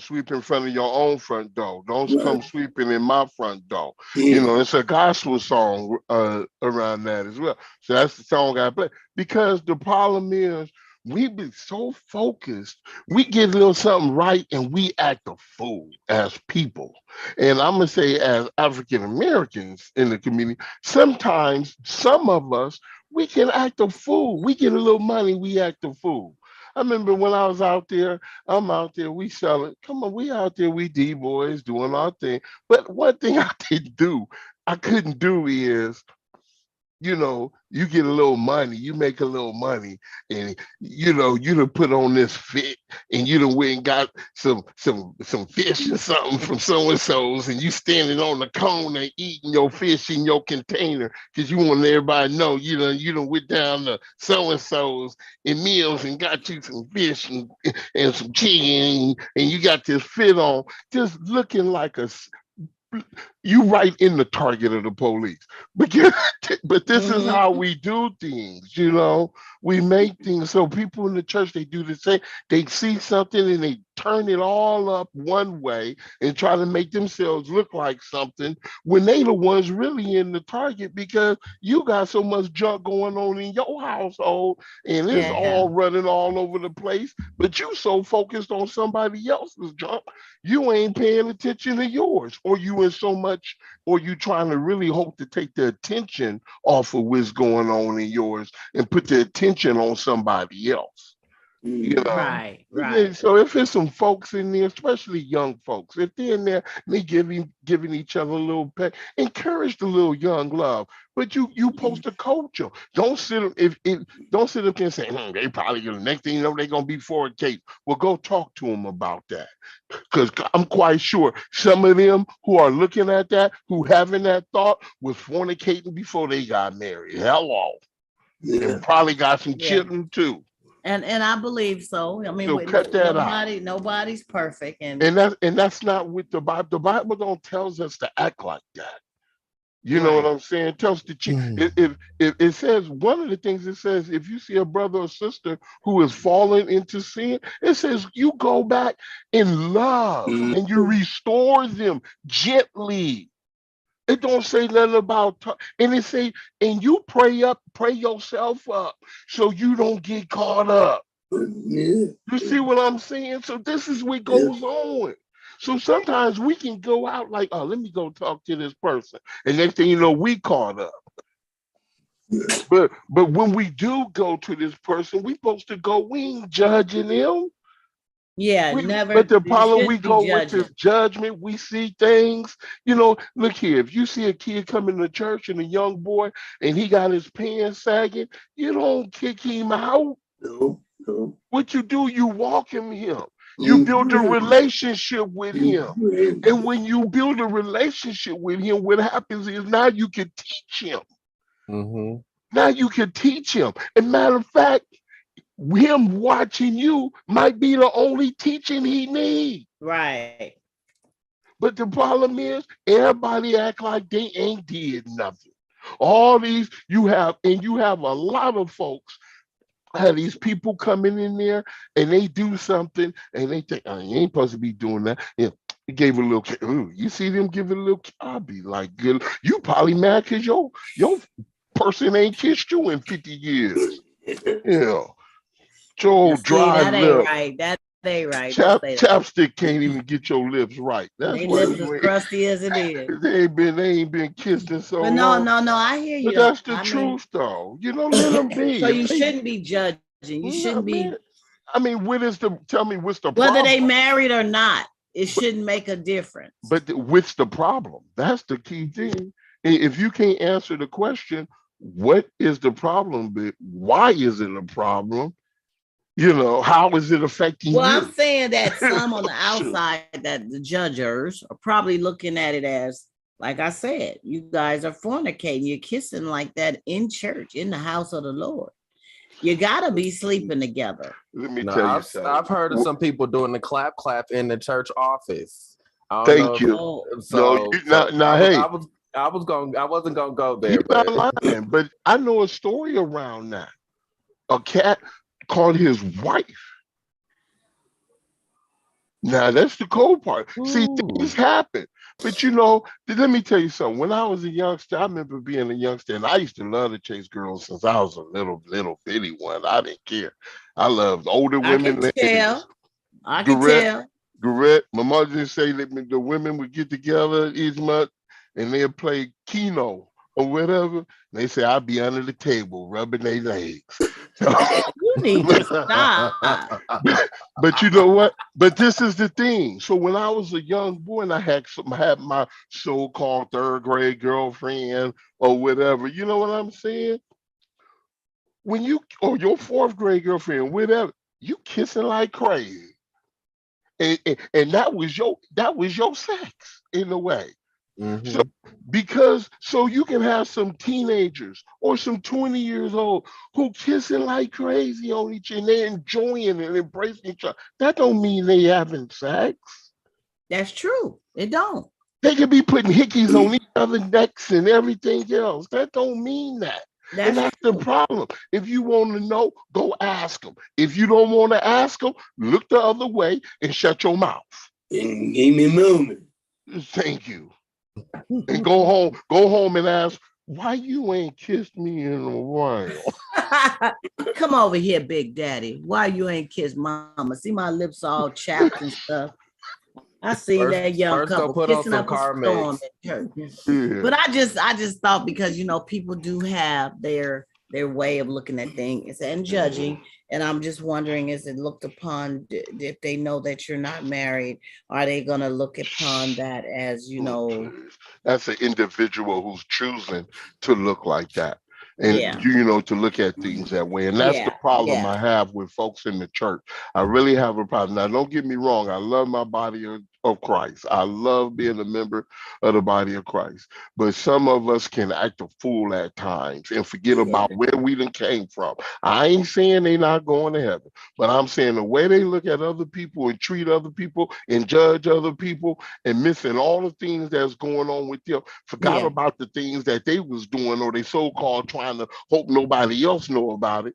sweep in front of your own front door. Don't come sweeping in my front door. Yeah. It's a gospel song around that as well. So that's the song I play, because the problem is, we be so focused, we get a little something right and we act a fool as people. And I'm gonna say, as African Americans in the community, sometimes some of us, we can act a fool. We get a little money, we act a fool. I remember when I was out there, I'm out there, we selling. Come on, we out there, we D-boys doing our thing. But one thing I couldn't do is you know, you get a little money, you make a little money, and you know, you done put on this fit, and you done went and got some fish or something from so and so's, and you standing on the corner eating your fish in your container because you want everybody to know you done went down to so and so's in Meals and got you some fish and some chicken, and you got this fit on, just looking like you right in the target of the police. But but this is how we do things, you know. We make things so people in the church, they do the same. They see something and they turn it all up one way and try to make themselves look like something when they the ones really in the target, because you got so much junk going on in your household and it's all running all over the place, but you so focused on somebody else's junk, you ain't paying attention to yours, or you in so much, or you trying to really hope to take the attention off of what's going on in yours and put the attention on somebody else. You know, right. So if there's some folks in there, especially young folks, if they're in there, they giving each other a little pet, encourage the little young love. But you supposed to coach them. Don't sit don't sit up there and say, they probably gonna, next thing you know, they're gonna be fornicating. Well, go talk to them about that. Because I'm quite sure some of them who are looking at that, who having that thought, was fornicating before they got married. Hello. And probably got some children too. And I believe so. I mean, so cut that out. Nobody's perfect, and that's not what the Bible. The Bible don't tells us to act like that. You know what I'm saying? It tells the if it says, one of the things it says, if you see a brother or sister who is falling into sin, it says you go back in love and you restore them gently. It don't say nothing about, and it say, and you pray yourself up so you don't get caught up. You see what I'm saying? So this is what goes on. So sometimes we can go out like, oh, let me go talk to this person, and next thing you know, we caught up. But when we do go to this person, we supposed to go. We ain't judging them. Never. But the problem, we go with this judgment. We see things, you know. Look here, if you see a kid coming to church and a young boy and he got his pants sagging, you don't kick him out. No. What you do, you welcome him. You build a relationship with him. And when you build a relationship with him, what happens is now you can teach him. Now you can teach him. As a matter of fact, him watching you might be the only teaching he needs. Right. But the problem is, everybody act like they ain't did nothing. All these you have a lot of folks have these people coming in there and they do something and they think, oh, you ain't supposed to be doing that. Yeah, he gave a little, ooh, you see them give it a little, I'll be like, good. You probably mad because your person ain't kissed you in 50 years. Yeah. Joe dry lip. That ain't right. Chapstick can't even get your lips right. That's why lips as crusty as it is. They ain't been kissed in so long. No, I hear you. But that's the truth, though. You know, let them be. So you shouldn't be judging. You shouldn't be. I mean, tell me what's the problem? Whether they married or not, it shouldn't make a difference. But what's the problem? That's the key thing. If you can't answer the question, what is the problem? Why is it a problem? You know, how is it affecting you? Well, I'm saying that some on the outside, that the judgers are probably looking at it as, like I said, you guys are fornicating, you're kissing like that in church, in the house of the Lord. You gotta be sleeping together. Let me tell you something. I've heard of some people doing the clap in the church office. Thank you. Hey, I wasn't gonna go there. You're not lying, but I know a story around that. A cat called his wife. Now that's the cold part. Ooh. See, things happen. But you know, let me tell you something. When I was a youngster, I remember being a youngster, and I used to love to chase girls since I was a little bitty one. I didn't care. I loved older women. I can tell. Correct. My mother didn't say that the women would get together each month and they'd play Keno or whatever. They say I'd be under the table rubbing their legs. You need to stop. But you know what? But this is the thing. So when I was a young boy and I had my so-called third grade girlfriend or whatever, you know what I'm saying? When you or your fourth grade girlfriend, whatever, you kissing like crazy. And that was your sex in a way. So because so you can have some teenagers or some 20 years old who kissing like crazy on each other and they're enjoying and embracing each other. That don't mean they having sex. That's true. It don't. They could be putting hickeys on each other's necks and everything else. That don't mean that. And that's the problem. If you want to know, go ask them. If you don't want to ask them, look the other way and shut your mouth. And give me a moment. Thank you. And go home and ask, why you ain't kissed me in a while? Come over here, Big Daddy. Why you ain't kissed Mama? See my lips all chapped and stuff. I seen that young couple kissing up a storm at church. Yeah. But I just thought, because people do have their way of looking at things and judging. And I'm just wondering, is it looked upon, if they know that you're not married, are they going to look upon that as, That's an individual who's choosing to look like that. And, to look at things that way. And that's the problem I have with folks in the church. I really have a problem. Now, don't get me wrong. I love my body of Christ. I love being a member of the body of Christ. But some of us can act a fool at times and forget about where we done came from. I ain't saying they not going to heaven, but I'm saying the way they look at other people and treat other people and judge other people and missing all the things that's going on with them, forgot about the things that they was doing or they so-called trying to hope nobody else know about it,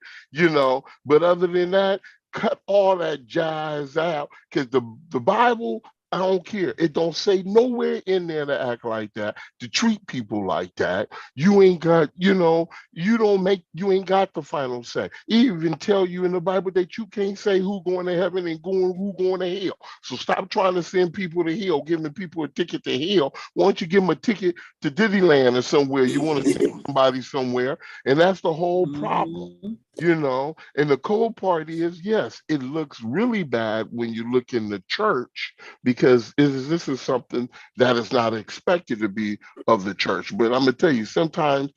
But other than that, cut all that jazz out, because the Bible, I don't care. It don't say nowhere in there to act like that, to treat people like that. You ain't got, you ain't got the final say. It even tell you in the Bible that you can't say who going to heaven and who going to hell. So stop trying to send people to hell, giving people a ticket to hell. Why don't you give them a ticket to Disneyland or somewhere you want to send somebody somewhere? And that's the whole problem. And the cold part is, yes, it looks really bad when you look in the church, because this is something that is not expected to be of the church. But I'm going to tell you, sometimes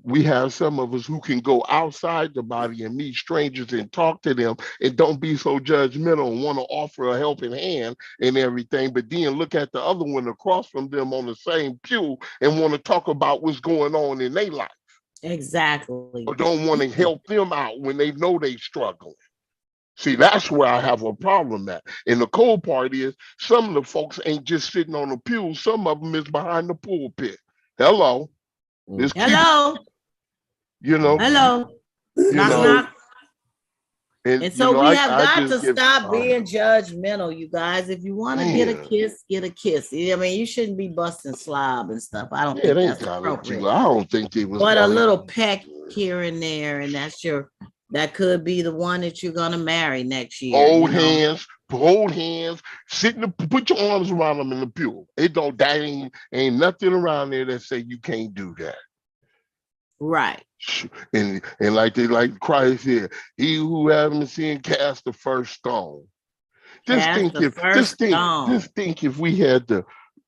we have some of us who can go outside the body and meet strangers and talk to them and don't be so judgmental and want to offer a helping hand and everything, but then look at the other one across from them on the same pew and want to talk about what's going on in their life. Exactly. Or don't want to help them out when they know they're struggling. See, that's where I have a problem at. And the cold part is, some of the folks ain't just sitting on the pew. Some of them is behind the pulpit. Hello. Hello. Hello. Knock, knock. And so we have got to stop being judgmental, you guys. If you want to get a kiss, get a kiss. I mean, you shouldn't be busting slob and stuff. I don't think that's appropriate. I don't think it was. But a little peck here and there, and that could be the one that you're gonna marry next year. Hold hands, put your arms around them in the pew. Ain't nothing around there that say you can't do that. Right. And like Christ here, he who haven't seen cast the first stone. Just think if we had to,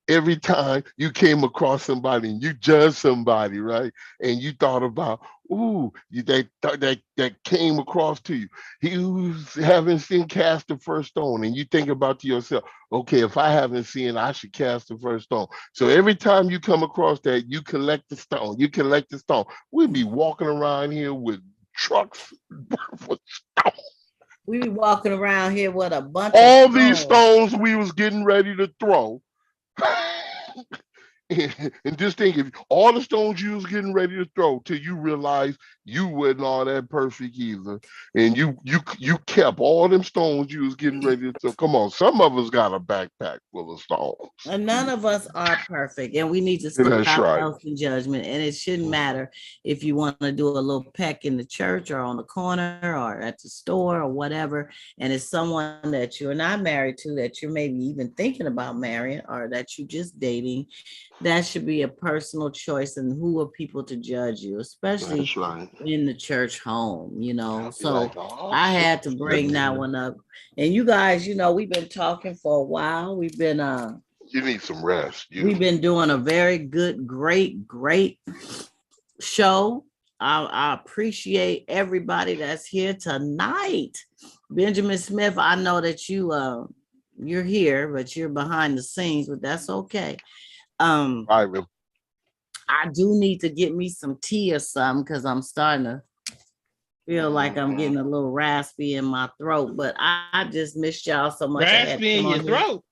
every time you came across somebody and you judged somebody, right? And you thought about, that came across to you. He who's haven't seen cast the first stone. And you think about to yourself, okay, if I haven't seen, I should cast the first stone. So every time you come across that, you collect the stone. We'd be walking around here with trucks with stones. We be walking around here with a bunch of these stones we was getting ready to throw. And just think, if all the stones you was getting ready to throw, till you realize you wasn't all that perfect either, and you kept all them stones you was getting ready to throw. Come on, some of us got a backpack full of stones, and none of us are perfect, and we need to stop ourselves in judgment. And it shouldn't matter if you want to do a little peck in the church or on the corner or at the store or whatever, and it's someone that you're not married to, that you're maybe even thinking about marrying, or that you're just dating. that should be a personal choice, and who are people to judge you, especially That's right. in the church home, you know. I'll be So like, oh, I had to shit. bring that one up. And you guys, you know, we've been talking for a while. We've been You need some rest. we've been doing a very good, great show. I appreciate everybody that's here tonight. Benjamin Smith, I know that you're here, but you're behind the scenes, but that's okay. Right. I do need to get me some tea or something because I'm starting to feel like I'm getting a little raspy in my throat. But I just missed y'all so much. Raspy in your throat?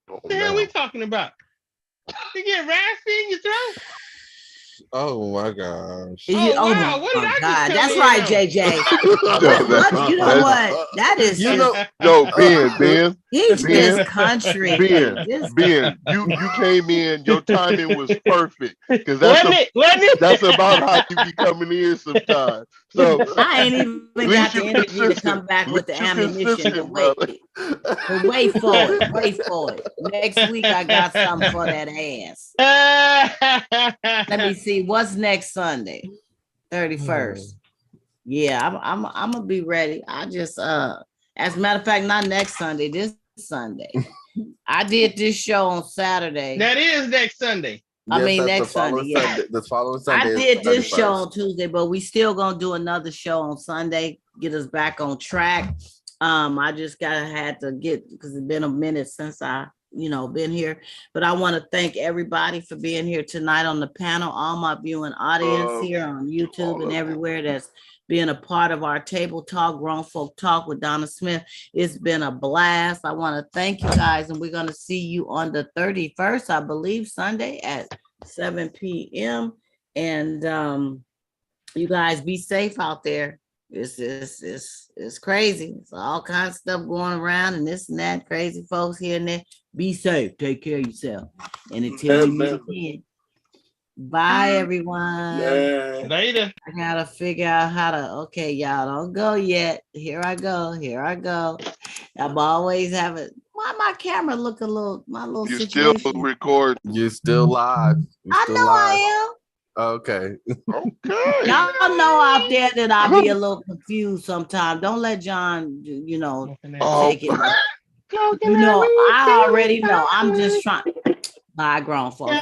What the hell are we talking about? You get raspy in your throat? Oh my gosh. Oh, wow. What did I God, just that's come right, in on? JJ. You know what? That is yo, Ben. He's Ben, this country. Ben, you came in, your timing was perfect. Because Wasn't it? that's about how you be coming in sometimes. So I ain't even got the energy to come back with the ammunition to wait. But wait for it. Next week I got something for that ass. Let me see what's next Sunday, 31st. Yeah, I'm gonna be ready. I just as a matter of fact, not next Sunday, this Sunday. I did this show on Saturday. That is next Sunday. I mean next Sunday. Yeah. The following Sunday. I did this show on Tuesday, but we still gonna do another show on Sunday. Get us back on track. I just had to get because it's been a minute since I been here, but I want to thank everybody for being here tonight on the panel, all my viewing audience here on YouTube and everywhere that's being a part of our table talk, grown folk talk with Donna Smith. It's been a blast. I want to thank you guys, and we're going to see you on the 31st, I believe, Sunday at 7 p.m. And you guys be safe out there. It's crazy. It's all kinds of stuff going around and this and that. Crazy folks here and there. Be safe. Take care of yourself. And until we meet again. Bye, everyone. Later. I gotta figure out how to. Okay, y'all don't go yet. Here I go. I'm always having. Why my camera look a little? My little you situation. Still record. You're still live. I know I am. Okay. Okay. Y'all know out there that I be a little confused sometimes. Don't let John, take it. I already know. I'm just trying. Bye, grown folks.